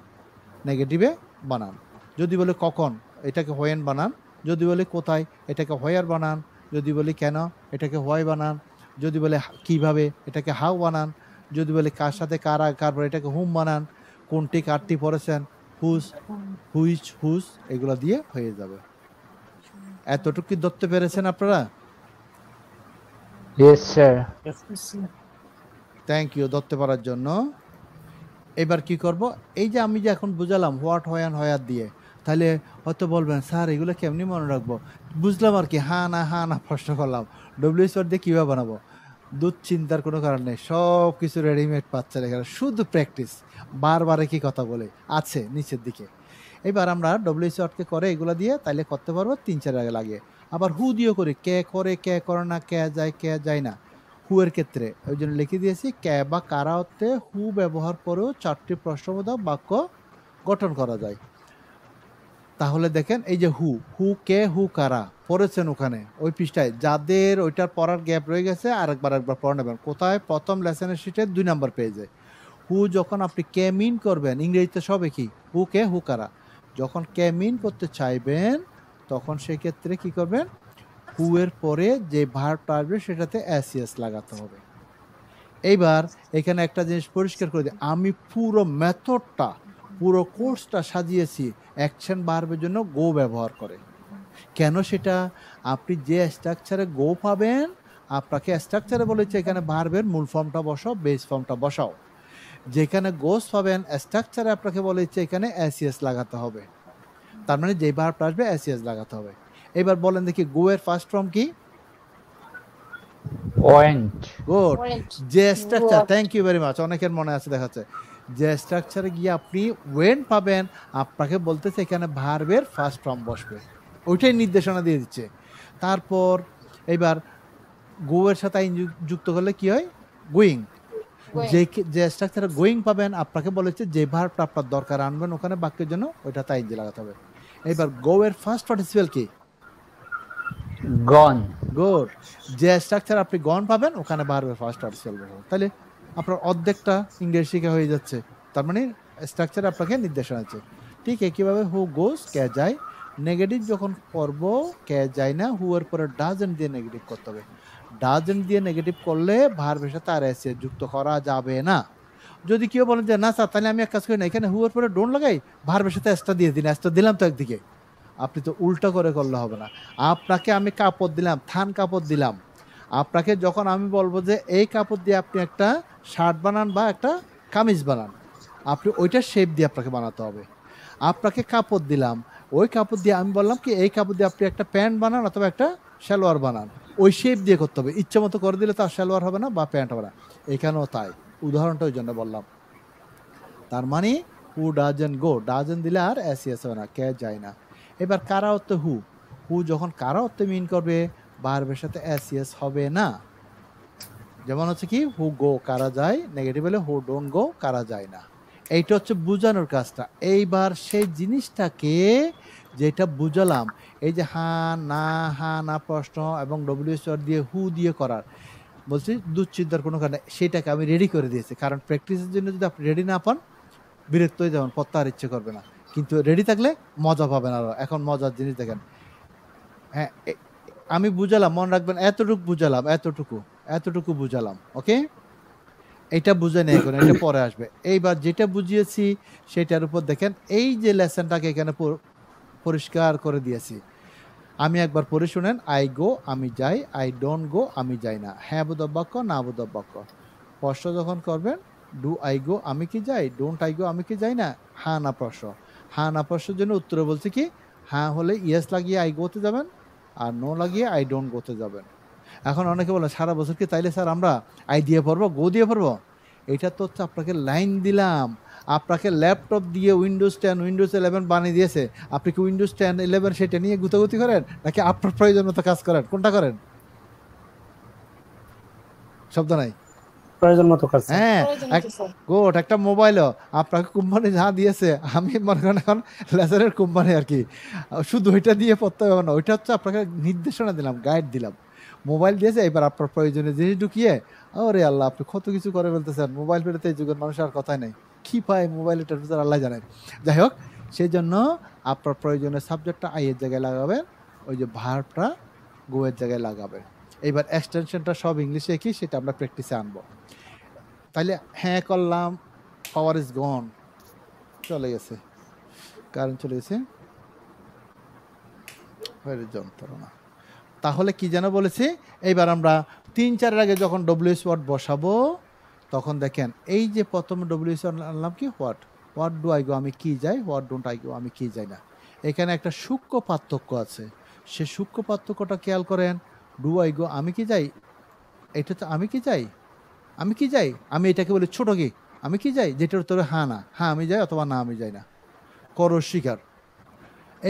নেগেটিভে বানান। যদি বলে কখন, এটাকে হোয়েন বানান। যদি বলে কোথায়, এটাকে হোয়ার বানান। যদি বলি কেন, এটাকে হোয়াই বানান। যদি বলে কিভাবে, এটাকে হাউ বানান। যদি বলে কার সাথে কারা, কারপর এটাকে হুম বানান। কোনটি কারটি পড়েছেন, হুজ, হুইচ, হুজ, এগুলো দিয়ে হয়ে যাবে। এতটুকু কি ধরতে পেরেছেন আপনারা? Yes, sir. থ্যাংক ইউ ধরতে পারার জন্য। এবার কি করব, এই যে আমি যে এখন বুঝালাম হোয়াট, হোয়ান, হোয়ার দিয়ে, তাহলে হয়তো বলবেন স্যার এগুলো কেমনি মনে রাখবো। বুঝলাম আর কি, হ্যাঁ না প্রশ্ন করলাম, ডব্লিউএস ওয়ার্ড দিয়ে কীভাবে বানাবো। দুশ্চিন্তার কোনো কারণ নেই, সব কিছু রেডিমেড পাচ্ছেন এখানে, শুধু প্র্যাকটিস, বারবার কি কথা বলে আছে নিচের দিকে। এবার আমরা ডব্লিউএস ওয়ার্ডকে করে এগুলো দিয়ে তাইলে করতে পারবো 3-4 আগে লাগিয়ে। আবার হু দিয়েও করি, কে করে কে করে না, কে যায় না। হু এর ক্ষেত্রে ওই জন্য লিখে দিয়েছি কে বা কারা অর্থে হু ব্যবহার করেও 4টি প্রশ্নবোধক বাক্য গঠন করা যায়। তাহলে দেখেন এই যে হু, হু কে, হু কারা পড়েছেন ওখানে ওই পৃষ্ঠায়, যাদের ওইটার পড়ার গ্যাপ রয়ে গেছে একবার পড়ে নেবেন। কোথায়? প্রথম লেসনের শিটে 2 নম্বর পেজে। হু যখন আপনি কে মিন করবেন, ইংরেজিতে সবে কি হু কে, হু কারা, যখন কে মিন করতে চাইবেন তখন সেক্ষেত্রে কি করবেন, হু এর পরে যে ভার্বটা আসবে সেটাতে এস লাগাতে হবে। এইবার এখানে একটা জিনিস পরিষ্কার করে দিই, আমি পুরো মেথডটা পুরো কোর্সটা সাজিয়েছি অ্যাকশন ভার্বের জন্য গো ব্যবহার করে। কেন সেটা? আপনি যে স্ট্রাকচারে গো পাবেন, আপনাকে স্ট্রাকচারে বলেছে এখানে ভার্বের মূল ফর্মটা বসাও, বেস ফর্মটা বসাও। যেখানে গোস পাবেন স্ট্রাকচারে আপনাকে বলেছে এখানে এস লাগাতে হবে, তার মানে যে ভার্বটা আসবে এস লাগাতে হবে। এবার বলেন দেখি গো এর ফার্স্ট ফর্ম কি? ওয়েন্ট। গুড। Went. যে structure, Walked. Thank you very much, অনেকের মনে আছে দেখাচ্ছে, যে স্ট্রাকচারে গিয়ে আপনি ওয়েন পাবেন, আপনাকে বলতেছে এখানে ভার্বের ফার্স্ট ফর্ম বসবে, ওইটাই নির্দেশনা দিয়ে দিচ্ছে। তারপর এবার গো এর সাথে আইন যুক্ত করলে কি হয়? গোয়িং। Going. যে স্ট্রাকচারে গোয়িং পাবেন, আপনাকে বলেছে যে ভার্বটা আপনার দরকার আনবেন ওখানে বাক্যের জন্য, ওইটা তাই লাগাতে হবে। এবার গো এর ফার্স্ট পার্টিসিপেল কি? গন। গুড। যে স্ট্রাকচার আপনি গন পাবেন ওখানে ভার্বের ফার্স্ট পার্টিসিপেল বসাবো, তাহলে আপনার অর্ধেকটা ইংরেজি শেখা হয়ে যাচ্ছে। তার মানে স্ট্রাকচার আপনাকে নির্দেশনা আছে। ঠিক একইভাবে হু গোস, কে যায়, নেগেটিভ যখন করব কে যায় না, হু এর পরে ডাজেন্ট দিয়ে নেগেটিভ করতে হবে। ডাজেন্ট দিয়ে নেগেটিভ করলে ভার্বের সাথে আর এস যুক্ত করা যাবে না। যদি কেউ বলেন যে না স্যার তাহলে আমি এক কাজ করি না, এখানে হু এর পরে ডোন্ট লাগাই, ভার্বের সাথে এসটা দিয়ে দিন, এসটা দিলাম তো একদিকে, আপনি তো উল্টা করে করলে হবে না। আপনাকে আমি কাপড় দিলাম, থান কাপড় দিলাম, আপনাকে যখন আমি বলবো যে এই কাপড় দিয়ে আপনি একটা শার্ট বানান বা একটা কামিজ বানান, আপনি ওইটা শেপ দিয়ে আপনাকে বানাতে হবে। আপনাকে কাপড় দিলাম, ওই কাপড় দিয়ে আমি বললাম কি এই কাপড় দিয়ে আপনি একটা প্যান্ট বানান অথবা একটা সালোয়ার বানান, ওই শেপ দিয়ে করতে হবে। ইচ্ছে মতো করে দিলে তার সালোয়ার হবে না বা প্যান্ট হবে না। এখানেও তাই, উদাহরণটা ওই জন্য বললাম। তার মানে হু ডাজেন্ট গো, ডাজেন্ট দিলে আর এস হবে না, কে যায় না। এবার কারা অর্থে হু, হু যখন কারা অর্থে মিন করবে ভার্বের সাথে এস হবে না। যেমন হচ্ছে কি হু গো, কারা যায়, নেগেটিভ হলে হু ডোন্ট গো, কারা যায় না। এইটা হচ্ছে বোঝানোর কাজটা। এইবার সেই জিনিসটাকে যেটা বুঝালাম, এই যে হা না প্রশ্ন এবং ডব্লিউএস দিয়ে হু দিয়ে করার, বলছি দুশ্চিন্তার কোনো কারণে সেটাকে আমি রেডি করে দিয়েছি। কারণ প্র্যাকটিসের জন্য যদি আপনি রেডি না পান বিরক্ত হয়ে যাবেন, পড়তে আর ইচ্ছে করবে না। কিন্তু রেডি থাকলে মজা পাবেন আরো। এখন মজার জিনিস দেখেন, হ্যাঁ আমি বুঝালাম, মনে রাখবেন এতটুকু বুঝালাম, এতটুকু বুঝালাম, ওকে? এটা বুঝে নেই, এখন এটা পরে আসবে। এইবার যেটা বুঝিয়েছি সেটার উপর দেখেন, এই যে লেসনটাকে এখানে পরিষ্কার করে দিয়েছি। আমি একবার পড়ে শুনেন, আই গো আমি যাই, আই ডোন্ট গো আমি যাই না, হ্যাঁ বোধক বাক্য না বোধক বাক্য। প্রশ্ন যখন করবেন ডু আই গো আমি কি যাই, ডোন্ট আই গো আমি কি যাই না, হ্যাঁ না প্রশ্ন। হ্যাঁ না প্রশ্নের জন্য উত্তরে বলছে কি, হ্যাঁ হলে ইয়েস লাগিয়ে আই গোতে যাবেন, আর নো লাগিয়ে আই ডোন্ট গোতে যাবেন। এখন অনেকে বলে সারা বছর কি তাইলে স্যার আমরা আই দিয়ে পড়বো, গো দিয়ে পড়বো? এটা তো হচ্ছে আপনাকে লাইন দিলাম, আপনাকে ল্যাপটপ দিয়ে উইন্ডোজ 10 উইন্ডোজ 11 বানিয়ে দিয়েছে, আপনি কি উইন্ডোজ 10 11 সেটা নিয়ে গুতাগুতি করেন নাকি আপনার প্রয়োজন মতো কাজ করেন? কোনটা করেন? শব্দ নাই, প্রয়োজন মতো কাজ। হ্যাঁ গুড। একটা মোবাইলও আপনাকে কোম্পানি যা দিয়েছে, আমি মনে করেন এখন লেজারের কোম্পানি আর কি, শুধু ওইটা দিয়ে পড়তে হবে না, ওইটা হচ্ছে আপনাকে নির্দেশনা দিলাম, গাইড দিলাম। মোবাইল দিয়েছে, এবার আপনার প্রয়োজনীয় জিনিস ঢুকিয়ে, ওরে আল্লাহ আপনি কত কিছু করে ফেলতেছেন। মোবাইল পেতে এই যুগের মানুষ আর কথাই নেই, কি পায় মোবাইলের ভিতরে আল্লাহ জানে। যাই হোক, সেই জন্য আপনার প্রয়োজনীয় সাবজেক্টটা আই এর জায়গায় লাগাবেন, ওই যে ভার্বটা গো এর জায়গায় লাগাবেন। এইবার এক্সটেনশনটা সব ইংলিশে কি সেটা আমরা প্র্যাকটিসে আনবো। তাইলে হ্যাঁ করলাম, পাওয়ার ইজ গন, চলে গেছে, কারেন্ট চলে গেছে, যন্ত্রণা। তাহলে কি যেন বলেছি, এইবার আমরা 3-4 আগে যখন ডব্লিউএস ওয়ার্ড বসাবো তখন দেখেন এই যে প্রথম ডব্লিউএস ওয়ার্ড আনলাম কি, হোয়াট ডু আই গো আমি কি যাই, হোয়াট ডোন্ট আই গো আমি কি যাই না। এখানে একটা সূক্ষ্ম পার্থক্য আছে, সে সূক্ষ্ম পার্থক্যটা খেয়াল করেন। ডু আই গো আমি কি যাই, এটা তো আমি কি যাই, আমি কি যাই, আমি এটাকে বলি ছোট কি, আমি কি যাই, যেটার উত্তর হ্যাঁ না, হ্যাঁ আমি যাই অথবা না আমি যাই না, করো স্বীকার।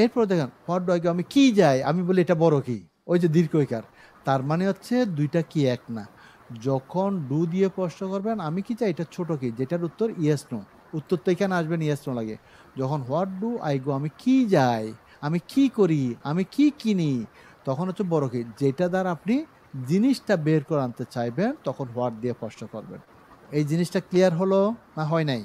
এরপর দেখেন হোয়াট ডু আই গো, আমি কি যাই, আমি বলি এটা বড় কি, ওই যে দীর্ঘইকার। তার মানে হচ্ছে দুইটা কি এক না। যখন ডু দিয়ে প্রশ্ন করবেন আমি কি চাই, এটা ছোট কি, যেটার উত্তর ইয়েস নো, উত্তর তো এখানে আসবেন ইয়েস নো লাগে। যখন হোয়াট ডু আই গো, আমি কি যাই, আমি কি করি, আমি কি কিনি, তখন হচ্ছে বড় কি, যেটা দ্বারা আপনি জিনিসটা বের করে আনতে চাইবেন, তখন হোয়াট দিয়ে প্রশ্ন করবেন। এই জিনিসটা ক্লিয়ার হলো না হয় নাই?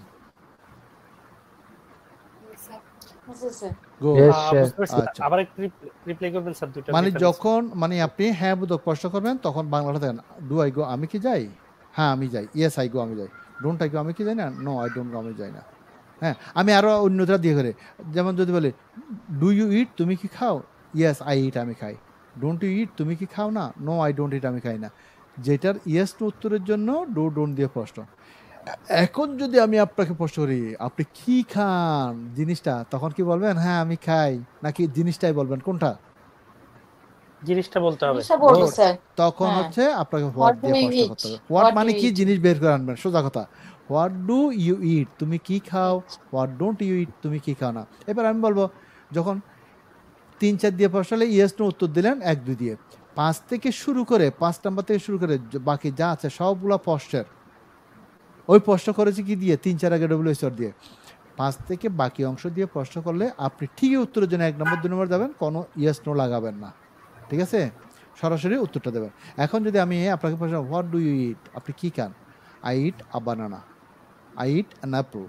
Good. Yes, sir. বুঝতে পারছি। আচ্ছা। আবার একটু রিপ্লাই করবেন স্যার, দুইটা মানে difference। যখন মানে আপনি হ্যাঁ বোধক প্রশ্ন করবেন তখন বাংলাটা দেখেন, ডু আই গো আমি কি যাই, হ্যাঁ আমি যাই, ইয়েস আই গো আমি যাই, ডোন্ট আই গো আমি কি যাই না, নো আই ডোন্ট গো আমি যাই না। হ্যাঁ, আমি আরও অন্যটা দিয়ে করে, যেমন যদি বলি ডু ইউ ইট তুমি কি খাও, ইয়েস আই ইট আমি খাই, ডোন্ট ইউ ইট তুমি কি খাও না, নো আই ডোন্ট ইট আমি খাই না। যেটার ইয়েস নো উত্তরের জন্য ডু ডোন্ট দিয়ে প্রশ্ন। এখন যদি আমি আপনাকে প্রশ্ন করি আপনি কি খান জিনিসটা, তখন কি বলবেন হ্যাঁ আমি খাই, নাকি জিনিসটাই বলবেন, কোনটা? জিনিসটা বলতে হবে। জিনিসটা বলবো Good. স্যার। তখন হ্যাঁ। হচ্ছে আপনাকে What হোয়াট do দিয়ে you প্রশ্ন eat? করতে হবে। হোয়াট What do মানে you কি eat? জিনিস বের করে আনবেন, সোজা কথা। হোয়াট ডু ইউ ইট তুমি কি খাও, হোয়াট ডোন্ট ইউ ইট তুমি কি খাও না। এবার আমি বলবো যখন 3-4 দিয়ে প্রশ্ন হলে ইয়েস নো উত্তর দিলেন 1-2 দিয়ে, 5 থেকে শুরু করে 5 নাম্বার থেকে শুরু করে বাকি যা আছে সবগুলা প্রশ্নের, ওই প্রশ্ন করেছে কি দিয়ে, 3-4 আগে ডব্লিউএসআর দিয়ে, 5 থেকে বাকি অংশ দিয়ে প্রশ্ন করলে আপনি ঠিকই উত্তরের জন্য 1 নম্বর 2 নম্বর যাবেন, কোনো ইয়েস নো লাগাবেন না, ঠিক আছে, সরাসরি উত্তরটা দেবেন। এখন যদি আমি আপনাকে প্রশ্ন হোয়াট ডু ইউ ইট আপনি কি খান, I eat a banana, I eat an apple,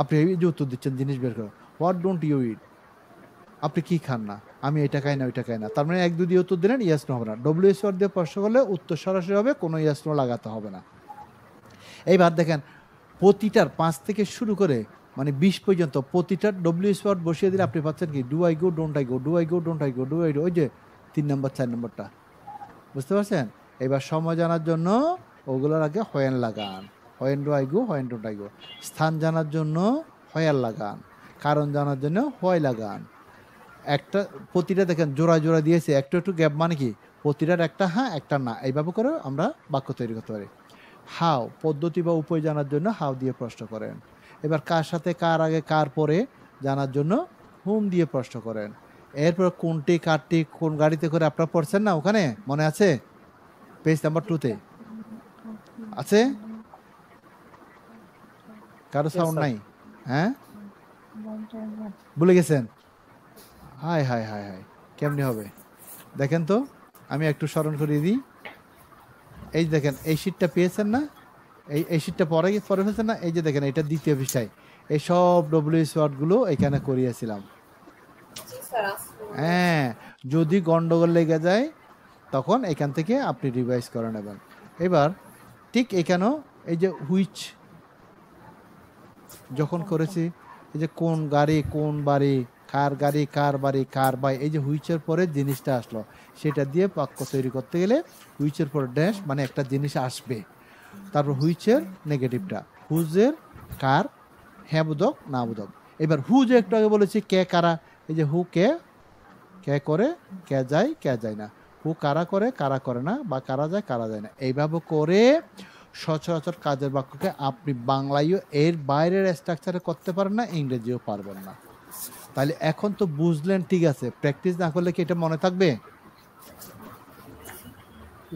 আপনি এই যে উত্তর দিচ্ছেন জিনিস বের করে। হোয়াট ডোন্ট ইউ ইট আপনি কি খান না, আমি এটা খাই না ওইটা খাই না, তার মানে 1-2 দিয়ে উত্তর দিলেন, ইয়েস নো হবে না। ডব্লিউএসআর দিয়ে প্রশ্ন করলে উত্তর সরাসরি হবে, কোনো ইয়েস নো লাগাতে হবে না। এইবার দেখেন প্রতিটার 5 থেকে শুরু করে মানে 20 পর্যন্ত প্রতিটার ডব্লিউএস ওয়ার্ড বসিয়ে দিলে আপনি পাচ্ছেন কি, do I go don't I go, do I go don't I go, do I গো, ওই যে 3 নম্বর 4 নম্বরটা, বুঝতে পারছেন? এবার সময় জানার জন্য ওগুলোর আগে হোয়েন লাগান, when do I go, when don't I গো। স্থান জানার জন্য হোয়ার লাগান, কারণ জানার জন্য হোয়াই লাগান। একটা প্রতিটা দেখেন জোড়া জোড়া দিয়েছে, একটু একটু গ্যাপ, মানে কি প্রতিটার একটা হ্যাঁ একটা না, এইভাবে করে আমরা বাক্য তৈরি করতে পারি। হাউ পদ্ধতি বা উপায় জানার জন্য হাউ দিয়ে প্রশ্ন করেন। এবার কার সাথে কার আগে কার পরে জানার জন্য হুম দিয়ে প্রশ্ন করেন। এরপর কোনটি কারটি কোন গাড়িতে করে আপনারা পড়ছেন না, ওখানে মনে আছে পেজ নাম্বার 2-তে আছে, কারো Yes, সাউন্ড sir. নাই? হ্যাঁ, ভুলে গেছেন? হায় হায় হায় হায়, কেমনি হবে দেখেন তো, আমি একটু স্মরণ করিয়ে দিই। এই দেখেন এই শীটটা পেয়েছেন না, এই শীটটা পরে ফেলছেন না, এই যে দেখেন এটা দ্বিতীয় পৃষ্ঠায় এই সব ডব্লিউএস ওয়ার্ডগুলো এখানে করিয়েছিলাম। হ্যাঁ, যদি গন্ডগোল লেগে যায় তখন এখান থেকে আপনি রিভাইজ করে নেবেন। এবার ঠিক এখানেও এই যে হুইচ যখন করেছি, এই যে কোন গাড়ি কোন বাড়ি, কার গাড়ি কার বাড়ি কার বাই, এই যে হুইচের পরে জিনিসটা আসলো, সেটা দিয়ে বাক্য তৈরি করতে গেলে হুইচের পরে ড্যাশ মানে একটা জিনিস আসবে, তারপর হুইচের নেগেটিভটা, হুজের কার, হ্যাঁ বোধক না বোধক। এবার হু যে একটু আগে বলেছি কে কারা, এই যে হু কে, কে করে কে যায় না, হু কারা করে কারা করে না, বা কারা যায় না। এইভাবে করে সচরাচর কাজের বাক্যকে আপনি বাংলায়ও এর বাইরের স্ট্রাকচারে করতে পারেন না, ইংরেজিও পারবেন না। তাহলে এখন তো বুঝলেন, ঠিক আছে, প্র্যাকটিস না করলে কি এটা মনে থাকবে?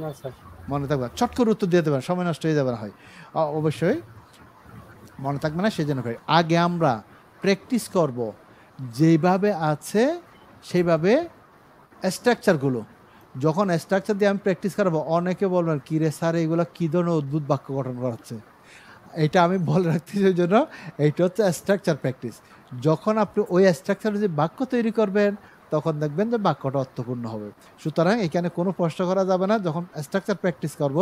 না স্যার, মনে থাকবে, চট করে উত্তর দিয়ে দেবেন, সময় নষ্ট হয়ে যাবে না হয়, অবশ্যই মনে থাকবে না, সেই জন্য করি। আগে আমরা প্র্যাকটিস করব যেভাবে আছে সেইভাবে স্ট্রাকচারগুলো। যখন স্ট্রাকচার দিয়ে আমি প্র্যাকটিস করাবো, অনেকে বলবেন কী রে স্যার এগুলো কী ধরনের অদ্ভুত বাক্য গঠন করা হচ্ছে, এটা আমি বলে রাখতেছি ওই জন্য এইটা হচ্ছে স্ট্রাকচার প্র্যাকটিস। যখন আপনি ওই স্ট্রাকচারে যে বাক্য তৈরি করবেন তখন দেখবেন যে বাক্যটা অর্থপূর্ণ হবে। সুতরাং এখানে কোনো প্রশ্ন করা যাবে না, যখন স্ট্রাকচার প্র্যাকটিস করব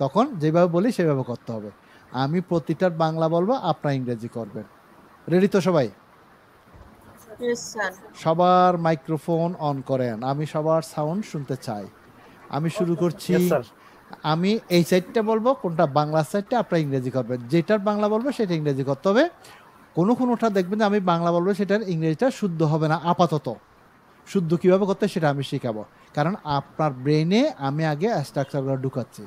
তখন যেভাবে বলি সেভাবে করতে হবে। আমি প্রতিটার বাংলা বলবো, আপনার ইংরেজি করবেন। রেডি তো সবাই? সবার মাইক্রোফোন অন করেন, আমি সবার সাউন্ড শুনতে চাই। আমি শুরু করছি। Yes, sir. আমি এই সাইডটা বলবো, কোনটা বাংলা সাইডটা আপনারা ইংরেজি করবেন। যেটার বাংলা বলবো সেটা ইংরেজি করতে হবে। কোনোটা দেখবেন যে আমি বাংলা বলবো সেটার ইংরেজিটা শুদ্ধ হবে না, আপাতত শুদ্ধ কীভাবে করতে সেটা আমি শেখাবো, কারণ আপনার ব্রেনে আমি আগে স্ট্রাকচারগুলো ঢুকাচ্ছি।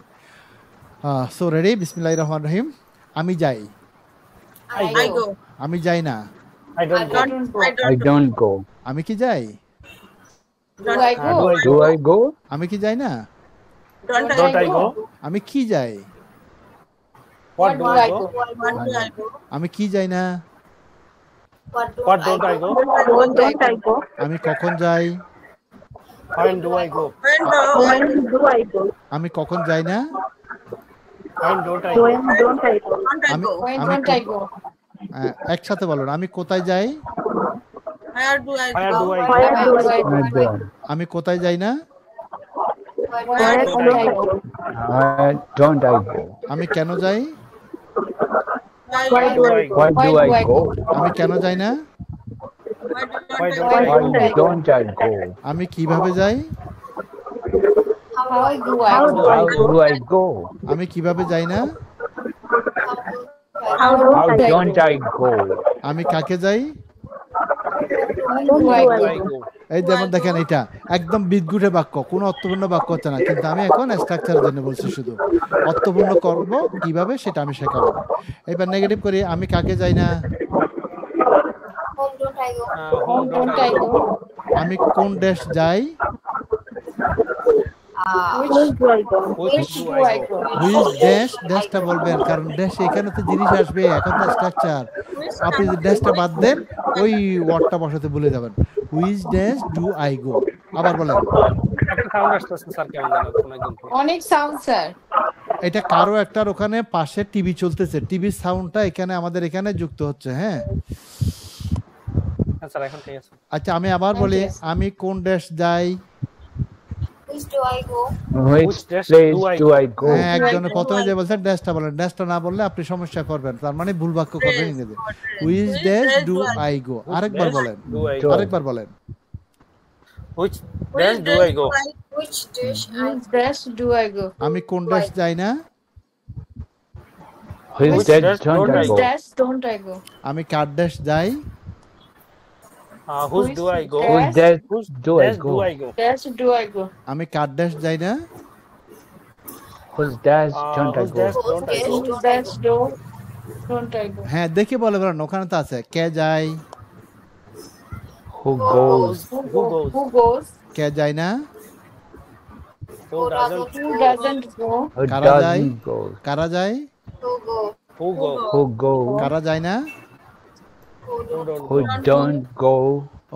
সো রেডি, বিসমিল্লাহির রহমানির রহিম। আমি যাই, I go. আমি যাই না, I don't go. Don't go. I don't go. আমি কি যাই, Do I go? Do I go? আমি কি যাই না, Don't I go? আমি কি যাই, What do I go? আমি কি যাই না, What don't I go? Don't I go? আমি কখন যাই, When do I go? When do I go? আমি কখন যাই না, When don't I go? When don't I go? আমি When আমি don't I go? একসাথে বলুন, আমি কোথায় যাই, Where do I Where go? do I I go? don't. আমি কোথায় যাই না, Where don't I go? Don't I go? আমি কেন যাই, Why do I go? Why do I go? আমি কেন যাই না, Why don't Why I go? Why don't I go? আমি কিভাবে যাই, How do I go? How do I go? আমি কিভাবে যাই না, How How don't I go? আমি কাকে যাই, do I Why do I go? go? এই যেমন দেখেন এটা একদম বিদঘুটে বাক্য, কোনো অর্থপূর্ণ বাক্য হচ্ছে না, কিন্তু আমি এখন স্ট্রাকচারের জন্য বলছি, শুধু অর্থপূর্ণ করব কিভাবে সেটা আমি শেখাবো। এবার নেগেটিভ করি, আমি কাকে যাই না, Home don't I go? আমি কোন দেশ যাই, Which do I go? Which do I go? Which দেশ, দেশটা বলবেন, কারণ দেশ এখানে তো জিনিস আসবে, এখন তো স্ট্রাকচার, আপনি যদি দেশটা বাদ দেন ওই ওয়ার্ডটা বসাতে ভুলে যাবেন। হুইচ দেশ ডু আই গো, আবার বলেন। একটা সাউন্ড আসতেছে স্যার, কেমন জানো কোন একজন থেকে? অনেক সাউন্ড স্যার। এটা কারো একটার ওখানে পাশে টিভি চলতেছে, টিভির সাউন্ডটা এখানে আমাদের এখানে যুক্ত হচ্ছে। হ্যাঁ হ্যাঁ স্যার, এখন ঠিক আছে। আচ্ছা, আমি আবার বলি, আমি কোন দেশ যাই, Which place place do I do go? I go? হ্যাঁ একজনের প্রথমে যে বলছেন দেশটা বলেন, দেশটা না বললে আপনি সমস্যা করবেন, তার মানে ভুল বাক্য করবেন ইংরেজি। হুইচ দেশ ডু আই গো, আরেকবার বলেন, Do I go? আরেকবার বলেন। Which place do I go? Which dash do I go? আমি কোন দেশ যাই না, Which Which dash dash don't don't I I Which go? dash don't I go? আমি কার দেশ যাই, Whose do I go? Which dash Whose do I dash go? do I go? Dash do I go? আমি কার দেশ যাই না, Whose dash don't I Whose go? dash don't I go? Which dash don't I go? হ্যাঁ দেখে বলে বলেন, ওখানে তো আছে কে যায়, Who goes? Who goes? Who goes? কে যায় না, Who doesn't? Who doesn't go? Who Kara jai? doesn't go? কারা যায়, Who goes? Who goes? কারা যায় না, Who don't Who go? don't go?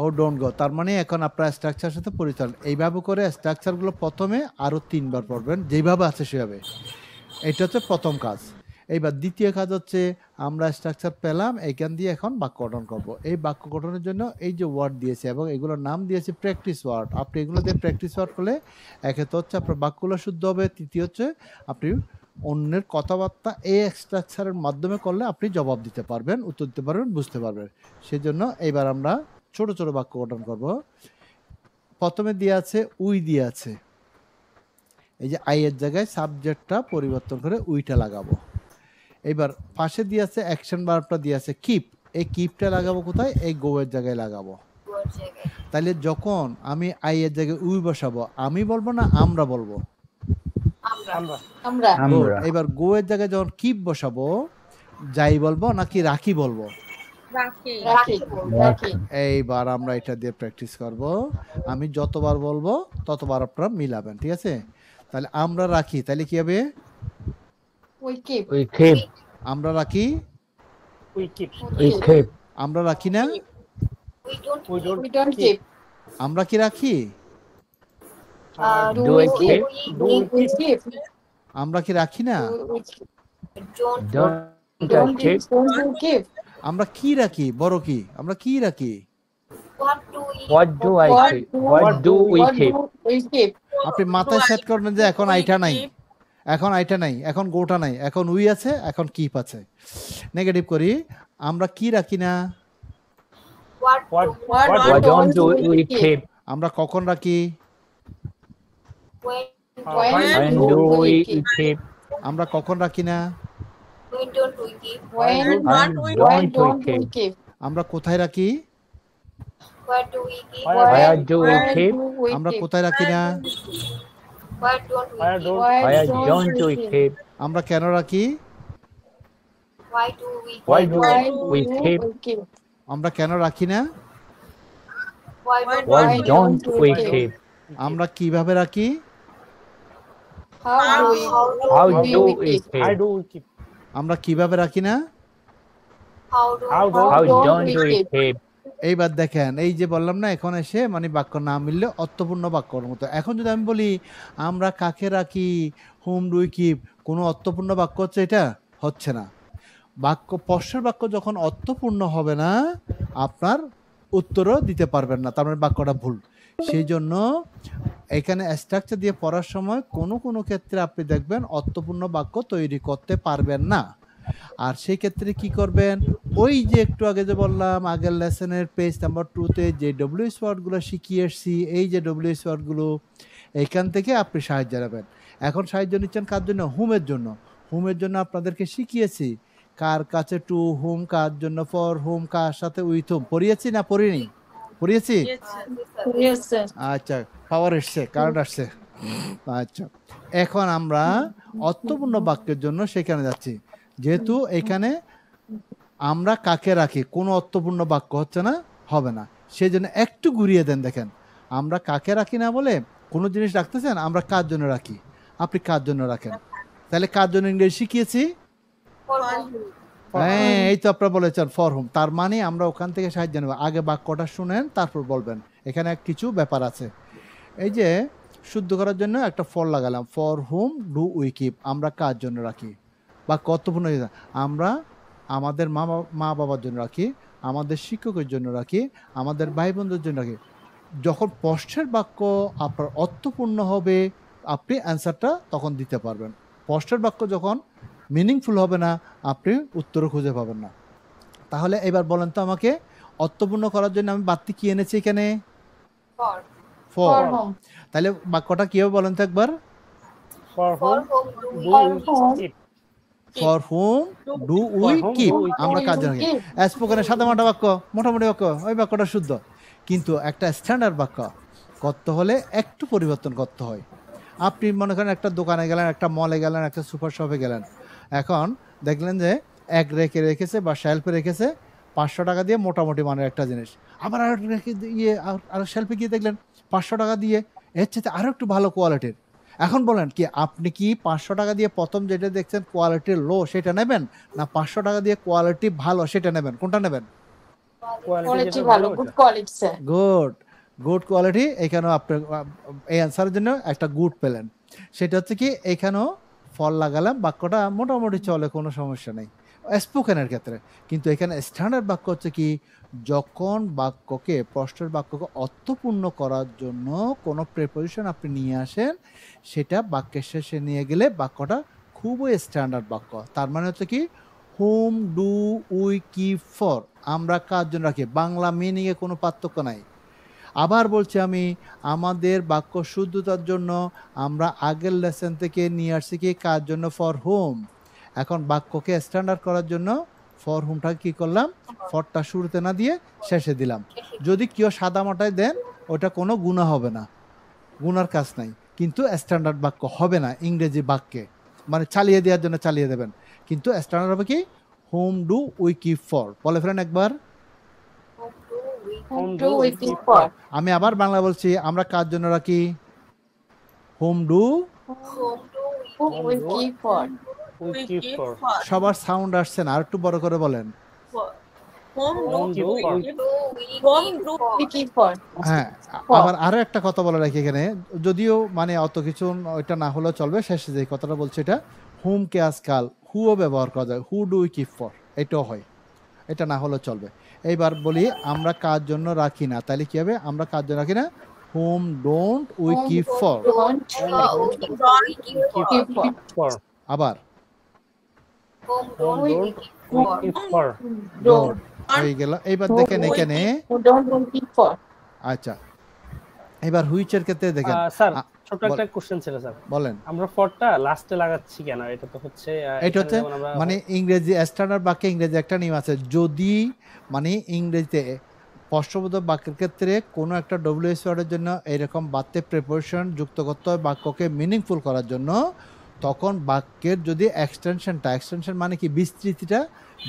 ও ডোন্ট গো। তার মানে এখন আপনার স্ট্রাকচার সাথে পরিচয়, এইভাবে করে স্ট্রাকচারগুলো প্রথমে আরো 3 বার পড়বেন, যেভাবে আছে সেভাবে। এটা হচ্ছে প্রথম কাজ। এইবার দ্বিতীয় কাজ হচ্ছে, আমরা স্ট্রাকচার পেলাম, এইখান দিয়ে এখন বাক্য গঠন করব। এই বাক্য গঠনের জন্য এই যে ওয়ার্ড দিয়েছে এবং এগুলোর নাম দিয়েছে প্র্যাকটিস ওয়ার্ড। আপনি এগুলো দিয়ে প্র্যাকটিস ওয়ার্ড করলে একে তো হচ্ছে আপনার বাক্যগুলো শুদ্ধ হবে, তৃতীয় হচ্ছে আপনি অন্যের কথাবার্তা এই স্ট্রাকচারের মাধ্যমে করলে আপনি জবাব দিতে পারবেন, উত্তর দিতে পারবেন, বুঝতে পারবেন। সেজন্য এইবার আমরা ছোট ছোট বাক্য গঠন করব। প্রথমে দিয়ে আছে উই দিয়ে আছে, এই যে আই এর জায়গায় সাবজেক্টটা পরিবর্তন করে উইটা লাগাবো। এবার পাশে দিয়ে আছে অ্যাকশন ভার্বটা দিয়ে আছে কিপ, এই কিপটা লাগাবো কোথায়, এই গো এর জায়গায় লাগাবো। তাহলে যখন আমি আই এর জায়গায় উই বসাবো, আমি বলবো না আমরা বলবো, আমরা। আমরা। আমরা। এবার গো এর জায়গায় যখন কিপ বসাবো, যাই বলবো নাকি রাখি বলবো, রাখি। এইবার আমরা এটা দিয়ে প্র্যাকটিস করব। আমি যতবার বলবো ততবার আপনারা মিলাবেন, ঠিক আছে? তাহলে আমরা রাখি, তাহলে কি হবে, We keep. We keep. আমরা রাখি, We keep. We keep. আমরা রাখি না, We don't. We don't keep. আমরা কি রাখি, Do Do we I keep? keep? We keep. আমরা কি রাখি না, Don't I Don't keep? you keep? আমরা কি রাখি, বড় কি, আমরা কি রাখি, What do I keep? What do we What keep? do we keep? আপনি মাথায় সেট করবেন যে এখন আইটা নাই, এখন আইটা নাই, এখন গোটা নাই, এখন উই আছে, এখন কিপ আছে। নেগেটিভ করি, আমরা কি রাখি না, What? Why don't we keep? আমরা কখন রাখি, When do we keep? আমরা কখন রাখি না, When When when don't don't we we keep? keep? আমরা কোথায় রাখি, Where do we Where keep? do we আমরা keep? কোথায় রাখি না, Where don't? Why don't we keep? আমরা কেন রাখি? Why do Why we do keep? we keep? আমরা কেন রাখি না? Why don't we keep? আমরা কিভাবে রাখি? How How do do we we keep? How keep? do we keep? আমরা কিভাবে রাখি না? How How Don't we we keep? keep? এইবার দেখেন, এই যে বললাম না, এখন এসে মানে বাক্য না মিললে অর্থপূর্ণ বাক্যর মতো। এখন যদি আমি বলি আমরা কাকে রাখি, হুম ডু উই কিপ, কোনো অর্থপূর্ণ বাক্য হচ্ছে এটা? হচ্ছে না। বাক্য প্রশ্নের বাক্য যখন অর্থপূর্ণ হবে না, আপনার উত্তরও দিতে পারবেন না, তার মানে বাক্যটা ভুল। সেই জন্য এখানে স্ট্রাকচার দিয়ে পড়ার সময় কোনো কোনো ক্ষেত্রে আপনি দেখবেন অর্থপূর্ণ বাক্য তৈরি করতে পারবেন না। আর সেই ক্ষেত্রে কি করবেন, ওই যে একটু আগে যে বললাম আগের লেসনের পেজ নাম্বার 2-তে যে ডব্লিউএস ওয়ার্ডগুলো শিখিয়ে এসছি, এই যে ডব্লিউএস ওয়ার্ডগুলো এখান থেকে আপনি সাহায্য নেবেন। এখন সাহায্য নিচ্ছেন কার জন্য? হুমের জন্য। হুমের জন্য আপনাদেরকে শিখিয়েছি কার কাছে টু, হুম কার জন্য, ফর হুম কার সাথে উইথ হুম। পড়িয়েছি না পড়িনি? পড়িয়েছি? Yes, sir. আচ্ছা, পাওয়ার এসছে, কারেন্ট আসছে। আচ্ছা, এখন আমরা অর্থপূর্ণ বাক্যের জন্য সেখানে যাচ্ছি। যেহেতু এখানে আমরা কাকে রাখি, কোনো অর্থপূর্ণ বাক্য হচ্ছে না, হবে না, সেই জন্য একটু ঘুরিয়ে দেন। দেখেন, আমরা কাকে রাখি না বলে কোনো জিনিস রাখতেছেন, আমরা কার জন্য রাখি, আপনি কার জন্য রাখেন। তাহলে কার জন্য ইংরেজি শিখিয়েছি? হ্যাঁ, এই তো আপনারা বলেছেন ফর হুম। তার মানে আমরা ওখান থেকে সাহায্য নেব। আগে বাক্যটা শুনেন, তারপর বলবেন। এখানে কিছু ব্যাপার আছে। এই যে শুদ্ধ করার জন্য একটা ফর লাগালাম, for whom do we keep, আমরা কার জন্য রাখি। বা কতপূর্ণ, আমরা আমাদের মা বাবার জন্য রাখি, আমাদের শিক্ষকের জন্য রাখি, আমাদের ভাই বোনদের জন্য রাখি। যখন প্রশ্নের বাক্য আপনার অর্থপূর্ণ হবে, আপনি অ্যান্সারটা তখন দিতে পারবেন। প্রশ্নের বাক্য যখন মিনিংফুল হবে না, আপনি উত্তরও খুঁজে পাবেন না। তাহলে এবার বলেন তো আমাকে, অর্থপূর্ণ করার জন্য আমি বাড়তি কি এনেছি এখানে? For for. whom? তাহলে বাক্যটা কিভাবে বলেন তো একবার? For whom do For we whom? keep? For whom do we whom keep, do we keep? আমরা কাজ Do we জানি। keep? স্পোকেনের সাদা মাটা বাক্য, মোটামুটি বাক্য, ওই বাক্যটা শুদ্ধ। কিন্তু একটা স্ট্যান্ডার্ড বাক্য করতে হলে একটু পরিবর্তন করতে হয়। আপনি মনে করেন একটা দোকানে গেলেন, একটা মলে গেলেন, একটা সুপার শপে গেলেন, এখন দেখলেন যে এক রেখে রেখেছে বা শেলফে রেখেছে 500 টাকা দিয়ে মোটামুটি মানের একটা জিনিস। আবার আর রেখে দিয়ে আর শেলফে গিয়ে দেখলেন 500 টাকা দিয়ে এর চেয়ে আরও একটু ভালো কোয়ালিটির। এখন বলেন কি, আপনি কি 500 টাকা দিয়ে প্রথম যেটা দেখছেন কোয়ালিটি লো সেটা নেবেন, না 500 টাকা দিয়ে কোয়ালিটি ভালো সেটা নেবেন? কোনটা নেবেন? Quality যেটা ভালো, ওটা। good quality, sir. Good quality. এখানেও আপনি এই অ্যান্সারের জন্য একটা গুড পেলেন। সেটা হচ্ছে কি, এখানেও ফল লাগালাম, বাক্যটা মোটামুটি চলে, কোনো সমস্যা নেই স্পোকেনের ক্ষেত্রে। কিন্তু এখানে স্ট্যান্ডার্ড বাক্য হচ্ছে কি, যখন বাক্যকে, প্রশ্নের বাক্যকে অর্থপূর্ণ করার জন্য কোনো প্রিপোজিশন আপনি নিয়ে আসেন, সেটা বাক্যের শেষে নিয়ে গেলে বাক্যটা খুবই স্ট্যান্ডার্ড বাক্য। তার মানে হচ্ছে কি, whom do we keep for, আমরা কার জন্য রাখি। বাংলা মিনিংয়ে কোনো পার্থক্য নাই। আবার বলছি আমি, আমাদের বাক্য শুদ্ধতার জন্য আমরা আগের লেসন থেকে নিয়ে আসছি কি, কার জন্য? ফর হুম। এখন বাক্যকে স্ট্যান্ডার্ড করার জন্য ফর হুমটা কি করলাম, ফরটা শুরুতে না দিয়ে শেষে দিলাম। যদি কেউ সাদা মাটায় দেন, ওটা কোনো গুণা হবে না, গুনার কাজ নাই, কিন্তু স্ট্যান্ডার্ড বাক্য হবে না ইংরেজি বাক্যে। মানে চালিয়ে দেওয়ার জন্য চালিয়ে দেবেন, কিন্তু স্ট্যান্ডার্ড হবে কি, whom do we keep for. বলে ফেলেন একবার। Whom do we keep for? আমি আবার বাংলা বলছি, আমরা কার জন্য রাখি? Whom do. Whom we keep for? We keep for. সবার সাউন্ড আসছে না, আর একটু বড় করে বলেন। Whom do we We keep for. হ্যাঁ, আবার আরো একটা কথা বলে রাখি এখানে, যদিও মানে অত কিছু ওইটা না হলেও চলবে, শেষে যে কথাটা বলছি এটা, হুম কে আজকাল হুও ব্যবহার করা যায়, who do we keep for, এটাও হয়, এটা না হলেও চলবে। এইবার বলি, আমরা কার জন্য রাখি না, তাহলে কি হবে? আমরা কার জন্য রাখি না, whom don't we keep for. Don't keep for. for? আবার Whom don't we keep for? Don't. হয়ে গেল। এইবার দেখেন এখানে, Who don't we keep for? আচ্ছা, এবার হুইচের ক্ষেত্রে দেখেন। স্যার, আ- ছোট একটা কোশ্চেন ছিল স্যার। বলেন। আমরা ফরটা লাস্টে লাগাচ্ছি কেন? এটা তো হচ্ছে এটা হচ্ছে মানে ইংরেজি স্ট্যান্ডার্ড বাক্যে ইংরেজি একটা নিয়ম আছে, যদি মানে ইংরেজিতে প্রশ্নবোধক বাক্যের ক্ষেত্রে কোনো একটা ডব্লিউএস ওয়ার্ডের জন্য এরকম বাড়তে প্রিপোজিশন যুক্ত করতে হয় বাক্যকে মিনিংফুল করার জন্য, তখন বাক্যের যদি এক্সটেনশন মানে কি বিস্তৃতিটা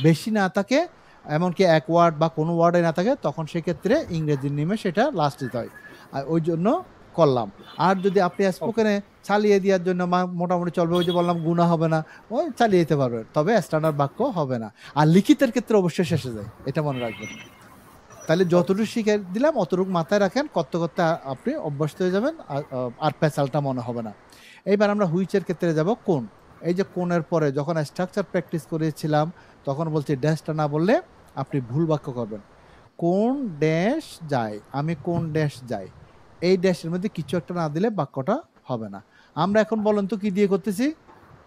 বেশি না থাকে, এমনকি এক ওয়ার্ড বা কোনো ওয়ার্ডে না থাকে, তখন সেক্ষেত্রে ইংরেজির নিয়মে সেটা লাস্ট দিতে হয়। আর ওই জন্য করলাম। আর যদি আপনি স্পোকেনে চালিয়ে দেওয়ার জন্য মোটামুটি চলবে, ওই যে বললাম গুণা হবে না, ওই চালিয়ে দিতে পারবেন, তবে স্ট্যান্ডার্ড বাক্য হবে না। আর লিখিতের ক্ষেত্রে অবশ্যই শেষে যায়, এটা মনে রাখবেন। তাহলে যতটুকু শিখে দিলাম অতটুকু মাথায় রাখেন, করতে করতে আপনি অভ্যস্ত হয়ে যাবেন, আর পেঁচালটা মনে হবে না। এইবার আমরা হুইচের ক্ষেত্রে যাব। কোন, এই যে কোনের পরে যখন স্ট্রাকচার প্র্যাকটিস করেছিলাম তখন বলছি ড্যাশটা না বললে আপনি ভুল বাক্য করবেন। কোন ড্যাশ যায়, আমি কোন ড্যাশ যাই, এই ড্যাশের মধ্যে কিছু একটা না দিলে বাক্যটা হবে না। আমরা এখন বলেন তো কি দিয়ে করতেছি,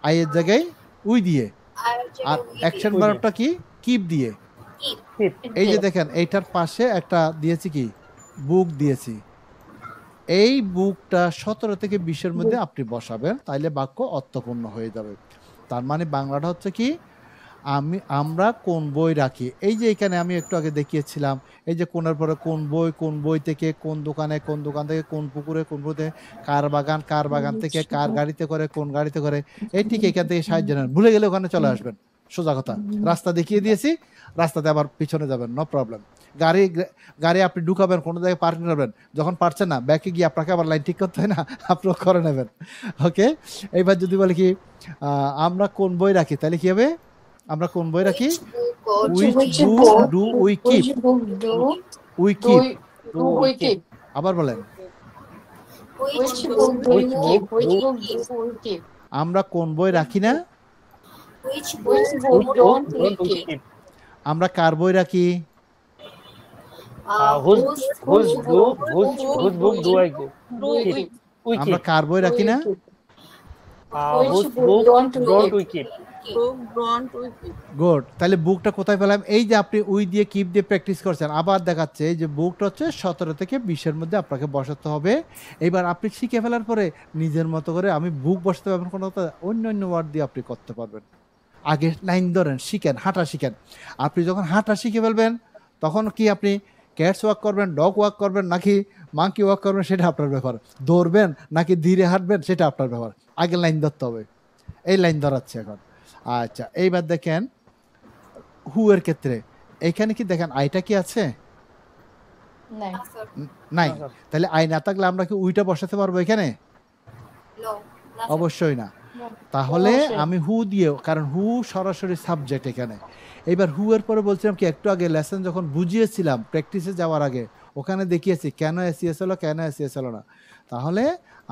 আইয়ের জায়গায় উই দিয়ে, আর অ্যাকশন ভার্বটা কি, কিপ দিয়ে। এই যে দেখেন এইটার পাশে একটা দিয়েছি কি, বুক দিয়েছি। এই বুকটা 17 থেকে 20-এর মধ্যে আপনি বসাবেন, তাইলে বাক্য অর্থপূর্ণ হয়ে যাবে। তার মানে বাংলাটা হচ্ছে কি, আমরা কোন বই রাখি। এই যে এখানে আমি একটু আগে দেখিয়েছিলাম, এই যে কোনের পরে কোন বই থেকে, কোন দোকান থেকে, কোন পুকুরে, কোন পুকুরে, কার বাগান থেকে, কার গাড়িতে করে, কোন গাড়িতে করে। এই ঠিক এখান থেকে সাহায্য নেন, ভুলে গেলে ওখানে চলে আসবেন, সোজা কথা। রাস্তা দেখিয়ে দিয়েছি, রাস্তাতে আবার পিছনে যাবেন, নো প্রবলেম। গাড়ি আপনি ঢুকাবেন, কোনো জায়গায় পার্কিং করবেন, যখন পারছেন না ব্যাকে গিয়ে আপনাকে আবার লাইন ঠিক করতে হয় না, আপনিও করে নেবেন। ওকে, এইবার যদি বলে কি আমরা কোন বই রাখি, তাহলে কি হবে, আমরা কোন বই রাখি, which book do we keep, we keep। আবার বলেন, আমরা কোন বই রাখি না, আমরা কার বই রাখি, whose book do I keep? আমরা কার বই রাখি না, whose book don't we keep? Good. তাহলে বুকটা কোথায় পেলাম, এই যে আপনি উই দিয়ে কিপ দিয়ে প্র্যাকটিস করছেন, আবার দেখাচ্ছে এই যে বুকটা হচ্ছে 17 থেকে 20-এর মধ্যে আপনাকে বসাতে হবে। এবার আপনি শিখে ফেলার পরে নিজের মতো করে আমি বুক বসাতে পারবেন, কোনো অন্য ওয়ার্ড দিয়ে আপনি করতে পারবেন। আগে লাইন ধরেন, শিখেন, হাঁটা শিখেন। আপনি যখন হাঁটা শিখে ফেলবেন তখন কি আপনি ক্যাটস ওয়াক করবেন, ডগ ওয়াক করবেন, নাকি মাঙ্কি ওয়াক করবেন, সেটা আপনার ব্যাপার। দৌড়বেন নাকি ধীরে হাঁটবেন, সেটা আপনার ব্যাপার। আগে লাইন ধরতে হবে, এই লাইন ধরাচ্ছে এখন। আচ্ছা, এইবার দেখেন হু এর ক্ষেত্রে, এইখানে কি দেখেন আইটা কি আছে, নাই। তাহলে আই না থাকলে আমরা কি উইটা বসাতে পারবো এখানে, অবশ্যই না। তাহলে আমি হু দিয়ে, কারণ হু সরাসরি সাবজেক্ট এখানে। এবার হু এর পরে বলছিলাম কি, একটু আগে লেসন যখন বুঝিয়েছিলাম প্র্যাকটিসে যাওয়ার আগে, ওখানে দেখিয়েছি কেন এসিএস হলো, কেন এসিএস হলো না। তাহলে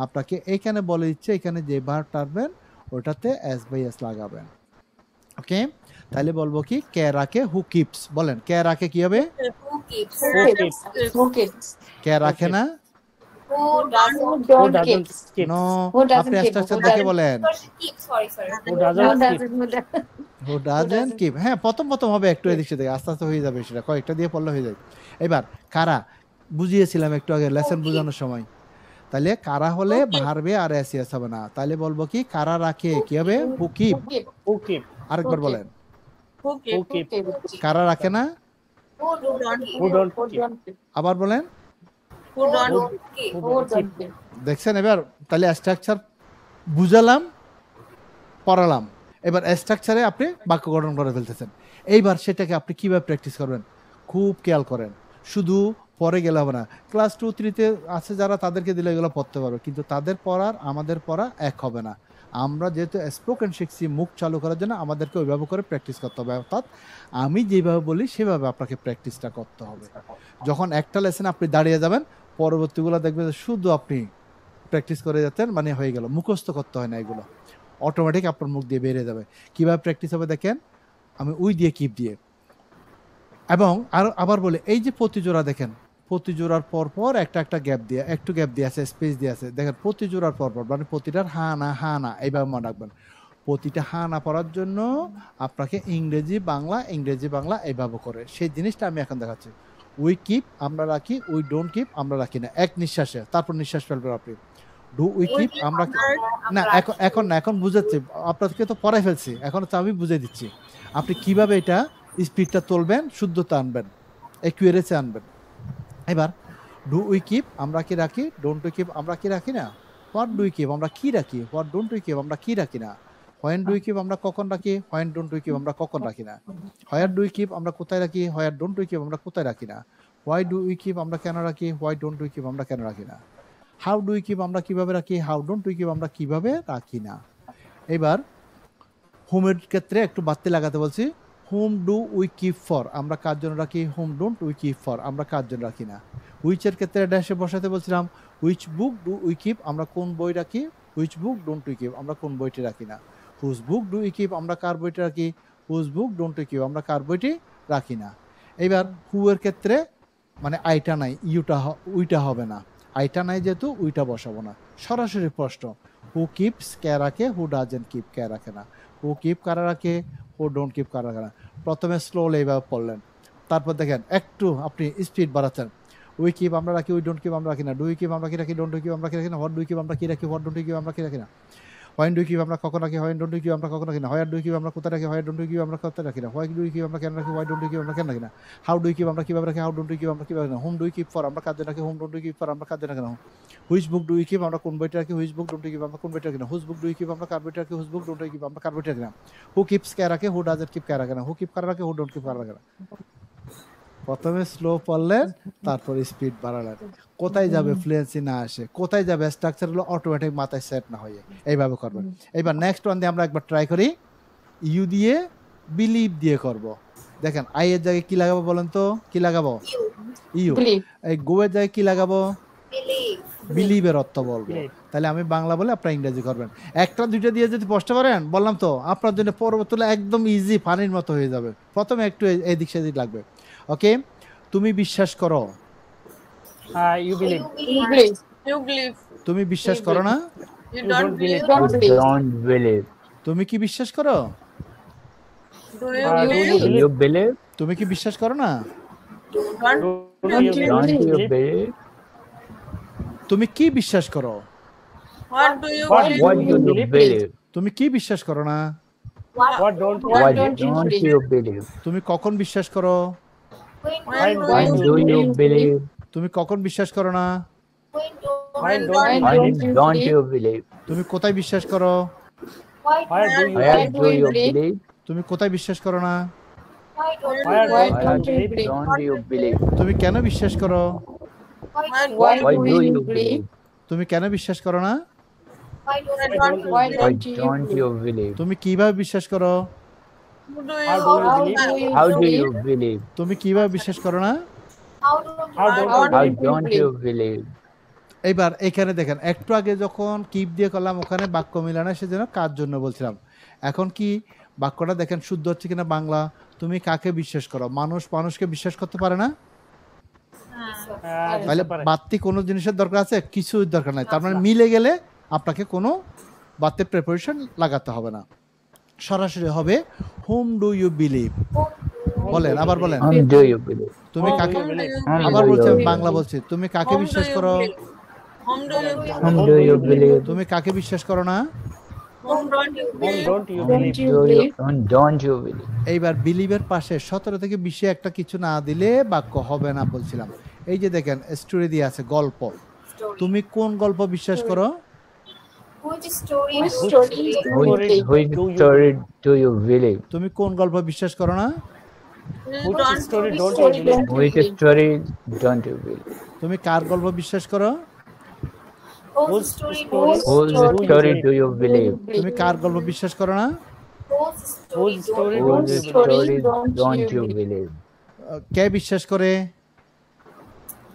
আপনাকে এইখানে বলে দিচ্ছে, এখানে যে ভার্ব টানবেন ওটাতে এস বাই এস লাগাবেন। ওকে, তাহলে বলবো কি, কে রাখে, হু কিপস। বলেন কে রাখে কি হবে, কে রাখে না, নো, আপনি স্ট্রাকচার দেখে বলেন হু ডাজন্ট কিপ। হ্যাঁ, প্রথম হবে একটু এদিক সেদিক, আস্তে আস্তে হয়ে যাবে, সেটা কয়েকটা দিয়ে পড়লে হয়ে যায়। এবার কারা বুঝিয়েছিলাম একটু আগে লেসন বোঝানোর সময়, তাহলে কারা হলে ভার্বে আর এসিএস হবে না। তাহলে বলবো কি, কারা রাখে কি হবে, হু কিপ। আরেকবার বলেন, কারা রাখে না, আবার বলেন, দেখছেন। এবার তাহলে স্ট্রাকচার বুঝালাম, পড়ালাম, এবার স্ট্রাকচারে আপনি বাক্য গঠন করে ফেলতেছেন। এইবার সেটাকে আপনি কিভাবে প্র্যাকটিস করবেন, খুব খেয়াল করেন। শুধু পরে গেলে হবে না। ক্লাস 2-3-তে আছে যারা, তাদেরকে দিলে এগুলো পড়তে পারবে, কিন্তু তাদের পড়ার আমাদের পড়া এক হবে না। আমরা যেহেতু স্পোকেন শিখছি, মুখ চালু করার জন্য আমাদেরকে ওইভাবে করে প্র্যাকটিস করতে হবে। অর্থাৎ আমি যেভাবে বলি সেভাবে আপনাকে প্র্যাকটিসটা করতে হবে। যখন একটা লেসনে আপনি দাঁড়িয়ে যাবেন, পরবর্তীগুলো দেখবেন শুধু আপনি প্র্যাকটিস করে যাচ্ছেন, মানে হয়ে গেল, মুখস্থ করতে হয় না, এগুলো অটোমেটিক আপনার মুখ দিয়ে বেরিয়ে যাবে। কিভাবে প্র্যাকটিস হবে দেখেন, আমি উই দিয়ে কিপ দিয়ে, এবং আবার বলে এই যে প্রতিজোড়া দেখেন, প্রতিজোড়ার পর একটা গ্যাপ দিয়ে, একটু গ্যাপ দিয়ে আছে, স্পেস দিয়ে আছে, দেখেন প্রতিজোড়ার পর মানে প্রতিটার হা না এইভাবে মনে রাখবেন। প্রতিটা হা না পড়ার জন্য আপনাকে ইংরেজি বাংলা এইভাবে করে, সেই জিনিসটা আমি এখন দেখাচ্ছি। উই কিপ আমরা রাখি, উই ডোন্ট কিপ আমরা রাখি না, এক নিঃশ্বাসে, তারপর নিঃশ্বাস ফেলবেন আপনি। ডু উই কিপ আমরা না, এখন বুঝাচ্ছি, আপনাদেরকে তো পড়াই ফেলছি, এখন তো আমি বুঝিয়ে দিচ্ছি আপনি কিভাবে এটা স্পিডটা তুলবেন, শুদ্ধতা আনবেন, অ্যাকুরেসি আনবেন। এবার ডু উই কিপ আমরা কি রাখি, ডোন্ট উই কিপ আমরা কি রাখি না, হোয়াট ডু ইউ কিপ আমরা কি রাখি, হোয়াট ডোন্ট ইউ কিপ আমরা কি রাখি না, হোয়েন ডু ইউ কিপ আমরা কখন রাখি, হোয়েন ডোন্ট ইউ কিপ আমরা কখন রাখি না, হোয়ার ডু ইউ কিপ আমরা কোথায় রাখি, হোয়ার ডোন্ট ইউ কিপ আমরা কোথায় রাখি না, হোয়াই ডু ইউ কিপ আমরা কেন রাখি, হোয়াই ডোন্ট ইউ কিপ আমরা কেন রাখি না, হাউ ডু ইউ কিপ আমরা কিভাবে রাখি, হাউ ডোন্ট ইউ কিপ আমরা কিভাবে রাখি না। এবার হোমের ক্ষেত্রে একটু বাড়তি লাগাতে বলছি। Whom do we keep for আমরা কার জন্য রাখি, whom don't we keep for আমরা কার জন্য রাখি না। উইচের ক্ষেত্রে ড্যাশে বসাতে বলছিলাম, which book do we keep আমরা কোন বই রাখি, which book don't we keep আমরা কোন বইটি রাখি না। Whose book do we keep আমরা কার বইটি রাখি, whose book don't we keep আমরা কার বইটি রাখি না। এবার হু এর ক্ষেত্রে মানে আইটা নাই, উইটা হবে না, আইটা নাই যেহেতু উইটা বসাবো না, সরাসরি প্রশ্ন। হু কিপস কে রাখে, হু ডাজেন্ট কিপ কে রাখে না, হু কিপ কারা রাখে, হু ডোন্ট কিপ কারা রাখে না। প্রথমে স্লোলি এইভাবে পড়লেন, তারপর দেখেন একটু আপনি স্পিড বাড়াচ্ছেন। উই কিপ আমরা রাখি, উই ডোন্ট কিপ আমরা রাখি না, ডু ইউ কিপ আমরা কি রাখি, ডোন্ট ইউ কিপ আমরা কি রাখি না, হোয়াট ডু ইউ কিপ আমরা কি রাখি, হোয়াট ডোন্ট ইউ কিপ আমরা কি রাখি না, হোয়েন ডু ইউ কিপ আমরা কখন রাখি, হোয়েন ডোন্ট ইউ কিপ আমরা কখন রাখি না, হোয়ার ডু ইউ কিপ আমরা কোথায় রাখি, হোয়ার ডোন্ট ইউ কিপ আমরা কোথায় রাখি না, হোয়াই ডু ইউ কিপ আমরা কেন রাখি, হোয়াই ডোন্ট ইউ কিপ আমরা কেন রাখি না, হাউ ডু ইউ কিপ আমরা কিভাবে রাখি, হাউ ডোন্ট ইউ কিপ আমরা কিভাবে রাখি না, whom do you keep for আমরা কার জন্য রাখি, whom don't you keep for আমরা কার জন্য রাখি না, which book do you keep আমরা কোন বইটা রাখি, which book don't you keep আমরা কোন বইটা রাখি না, whose book do you keep আমরা কার বইটা রাখি, whose book don't you keep আমরা কার বইটা রাখি না, হু কিপস কে রাখে, হু ডাজন্ট কিপ কে রাখে না, হু কিপ কারা রাখে, হু ডোন্ট কিপ কারা রাখে না। প্রথমে স্লো পড়লেন, তারপর স্পিড বাড়ালেন। কোথায় যাবে ফ্লুয়েন্সি না আসে, কোথায় যাবে স্ট্রাকচারগুলো অটোমেটিক মাথায় সেট না হয়ে, এইভাবে করবেন। এবার নেক্সট ওয়ান দিয়ে আমরা একবার ট্রাই করি। ইউ দিয়ে বিলিভ দিয়ে করব। দেখেন আই এর জায়গায় কি লাগাবো বলেন তো, কি লাগাবো, ইউ। এই গো এর জায়গায় কি লাগাবো, বিলিভের অর্থ বলবো। তাহলে আমি বাংলা বলে আপনারা ইংরেজি করবেন। একটা দুইটা দিয়ে যদি বসতে পারেন, বললাম তো আপনার জন্য পরবর্তীতে একদম ইজি পানির মতো হয়ে যাবে। প্রথমে একটু এদিক সেদিক লাগবে। ওকে, তুমি বিশ্বাস করো, You believe. You believe. তুমি বিশ্বাস করো না, You don't believe. Don't believe. তুমি কি বিশ্বাস করো, Do you Do believe? Do you believe? তুমি কি বিশ্বাস করো না, Don't Don't you Don't you believe? believe? তুমি কি বিশ্বাস করো, What do you What believe? What do you believe? তুমি কি বিশ্বাস করো না, What don't you What don't you don't you believe? তুমি কখন বিশ্বাস করো, When When do you believe? তুমি কখন বিশ্বাস করো না, Why When don't you When don't you believe? তুমি কোথায় বিশ্বাস করো, Why do you Where do you believe? তুমি কোথায় বিশ্বাস করো না, Why Where don't you believe? don't you believe? তুমি কেন বিশ্বাস করো, Why do you believe? তুমি কেন বিশ্বাস করো না, Why Why don't you believe? তুমি কিভাবে বিশ্বাস করো, How do you believe? How do you believe? তুমি কিভাবে বিশ্বাস করো না। How How don't you believe? এইবার এখানে দেখেন, একটু আগে যখন কিপ দিয়ে করলাম ওখানে বাক্য মিলানো, সেজন্য কার জন্য বলছিলাম। এখন কি বাক্যটা দেখেন শুদ্ধ হচ্ছে কিনা বাংলা। তুমি কাকে বিশ্বাস করো, মানুষ মানুষকে বিশ্বাস করতে পারে না, তাহলে বাড়তি কোনো জিনিসের দরকার আছে, কিছু দরকার নাই। তার মানে মিলে গেলে আপনাকে কোনো বাড়তি প্রিপারেশন লাগাতে হবে না, সরাসরি হবে হোম ডু ইউ বিলিভ। বলেন, আবার বলেন, Whom do you believe? তুমি কাকে, Whom আবার do বলছি, you আমি believe? বাংলা বলছি, তুমি কাকে বিশ্বাস করো, Whom do you believe? তুমি কাকে বিশ্বাস করো না। Whom don't you Whom believe? don't you Whom believe? don't you believe? এইবার বিলিভের পাশে 17 থেকে 20 একটা কিছু না দিলে বাক্য হবে না বলছিলাম। এই যে দেখেন স্টোরি দিয়ে আছে, গল্প। তুমি কোন গল্প বিশ্বাস করো, Which story? Which story do you believe? তুমি কোন গল্প বিশ্বাস করো না, Which story don't you believe? Which story don't you believe? তুমি কার গল্প বিশ্বাস করো, Whose story? Whose story do you believe? তুমি কার গল্প বিশ্বাস করো না, Whose story Whose don't you believe? story don't you believe? কে বিশ্বাস করে,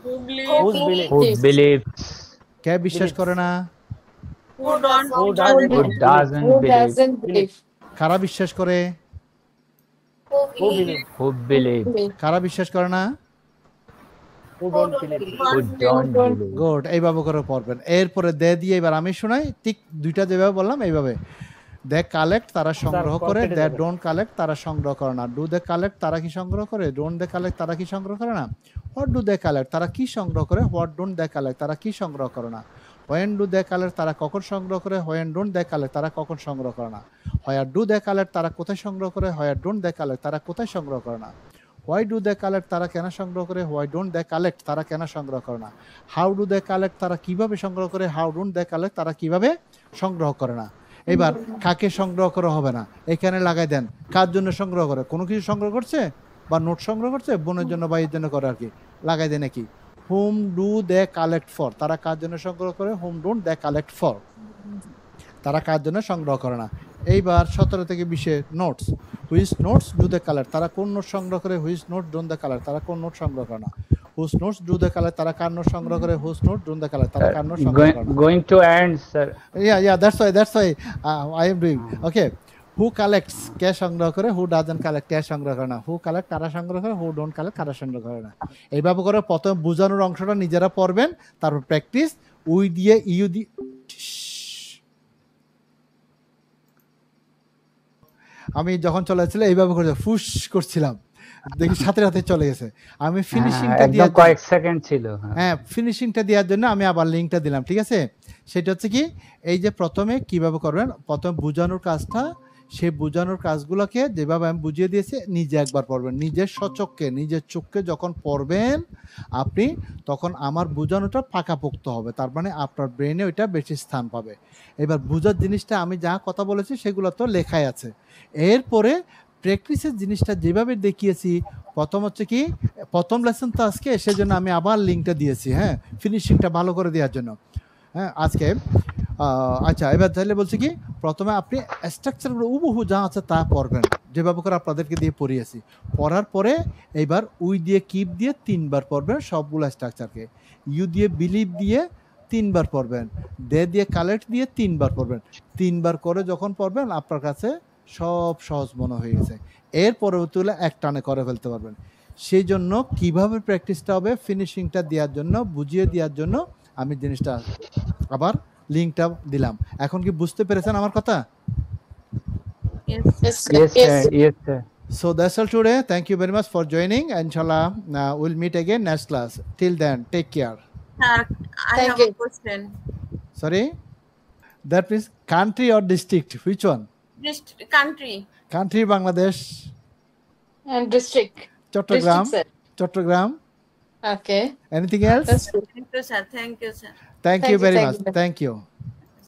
Who believe? Whose believe? Who believes? কে বিশ্বাস করে না, Who don't? Who doesn't Who doesn't believe? কারা বিশ্বাস করে, Who believe? Who believes? কারা বিশ্বাস করে না। Who don't believe? Who don't believe? Good, এইভাবে করে পড়বেন। এরপরে দে দিয়ে এবার আমি শোনাই, ঠিক দুইটা যেভাবে বললাম এইভাবে। দে কালেক্ট তারা সংগ্রহ করে, দে ডোন্ট কালেক্ট তারা সংগ্রহ করে না। ডু দে কালেক্ট তারা কি সংগ্রহ করে, ডোন্ট দে কালেক্ট তারা কি সংগ্রহ করে না। হোয়াট ডু দে কালেক্ট তারা কি সংগ্রহ করে, হোয়াট ডোন্ট দে কালেক্ট তারা কি সংগ্রহ করে না। হোয়েন ডু দে কালেক্ট তারা কখন সংগ্রহ করে, হোয়েন ডোন্ট দে কালেক্ট তারা কখন সংগ্রহ করে না। হোয়ার ডু দে কালেক্ট তারা কোথায় সংগ্রহ করে, হোয়ার ডোন্ট দে কালেক্ট তারা কোথায় সংগ্রহ করে না। হোয়াই ডু দে কালেক্ট, তারা কেন সংগ্রহ করে, হোয়াই ডোন্ট দে কালেক্ট, তারা কেন সংগ্রহ করে না, হাউ ডু দে কালেক্ট, তারা কিভাবে সংগ্রহ করে, হাউ ডোন্ট দে কালেক্ট, তারা কিভাবে সংগ্রহ করে না। এবার কাকে সংগ্রহ করা হবে না, এখানে লাগাই দেন, কার জন্য সংগ্রহ করে, কোনো কিছু সংগ্রহ করছে বা নোট সংগ্রহ করছে, বোনের জন্য বা এর জন্য করে আর কি, লাগাই দেন কি, whom do they collect for, তারা কার জন্য সংগ্রহ করে, হুম ডোন্ট দে কালেক্ট ফর, তারা কার জন্য সংগ্রহ করে না। এইবার 17 থেকে 20 notes, which notes do they collect, তারা কোন নোট সংগ্রহ করে, which note don't they collect, তারা কোন নোট সংগ্রহ করে না, whose notes do they collect, তারা কার নোট সংগ্রহ করে, whose note don't they collect, তারা কার নোট সংগ্রহ করে না। Going to end, sir. Yeah, that's why I am doing. Okay. Who collects, কে সংগ্রহ করে, who doesn't collect, কে সংগ্রহ করে না, who collect, কারা সংগ্রহ করে, who don't collect, কারা সংগ্রহ করে না। এইভাবে করে প্রথম বোঝানোর অংশটা নিজেরা পড়বেন, তারপর প্র্যাকটিস উই দিয়ে ইউ দিয়ে। আমি যখন চলে আসছিলাম এইভাবে করে ফুস করছিলাম, দেখি সাথে সাথে চলে গেছে। আমি ফিনিশিংটা দিয়ে কয়েক সেকেন্ড ছিল। হ্যাঁ, ফিনিশিংটা দেওয়ার জন্য আমি আবার লিঙ্কটা দিলাম, ঠিক আছে। সেটা হচ্ছে কি, এই যে প্রথমে কিভাবে করবেন, প্রথমে বোঝানোর কাজটা, সেই বোঝানোর কাজগুলোকে যেভাবে আমি বুঝিয়ে দিয়েছি নিজে একবার পড়বেন, নিজের স্বচক্ষে নিজের চোখকে যখন পড়বেন আপনি, তখন আমার বোঝানোটা পাকাপোক্ত হবে, তার মানে আপনার ব্রেনে ওইটা বেশি স্থান পাবে। এবার বোঝার জিনিসটা আমি যা কথা বলেছি সেগুলো তো লেখাই আছে। এরপরে প্র্যাকটিসের জিনিসটা যেভাবে দেখিয়েছি, প্রথম হচ্ছে কি, প্রথম লেসন তো আজকে, সেজন্য আমি আবার লিঙ্কটা দিয়েছি, হ্যাঁ, ফিনিশিংটা ভালো করে দেওয়ার জন্য। হ্যাঁ, আজকে আচ্ছা, এবার তাহলে বলছি কি, প্রথমে আপনি স্ট্রাকচারগুলো উবহু যা আছে তা পড়বেন, যেভাবে করে আপনাদেরকে দিয়ে পড়িয়েছি। পড়ার পরে এইবার উই দিয়ে কিপ দিয়ে 3 বার পড়বেন সবগুলো স্ট্রাকচারকে, ইউ দিয়ে বিলিভ দিয়ে 3 বার পড়বেন, দে দিয়ে কালেক্ট দিয়ে 3 বার পড়বেন। 3 বার করে যখন পড়বেন আপনার কাছে সব সহজ মনে হয়ে গেছে, এর পরবর্তী হলে এক টানে করে ফেলতে পারবেন। সেই জন্য কিভাবে প্র্যাকটিসটা হবে, ফিনিশিংটা দেওয়ার জন্য, বুঝিয়ে দেওয়ার জন্য আমি জিনিসটা আবার লিঙ্কটা দিলাম। এখন কি বুঝতে পেরেছেন আমার কথা? Yes. Yes, sir. So that's all today. Thank you very much for joining. Inshallah, we'll meet again next class. Till then, take care. I have a question. Sorry? That means country or district? Which one? Country. Country Bangladesh. And district. Chattogram. District, sir. Chattogram. Okay. Anything else? That's good. Thank you, sir. Thank you, sir. Thank you very Thank much. you. Thank you.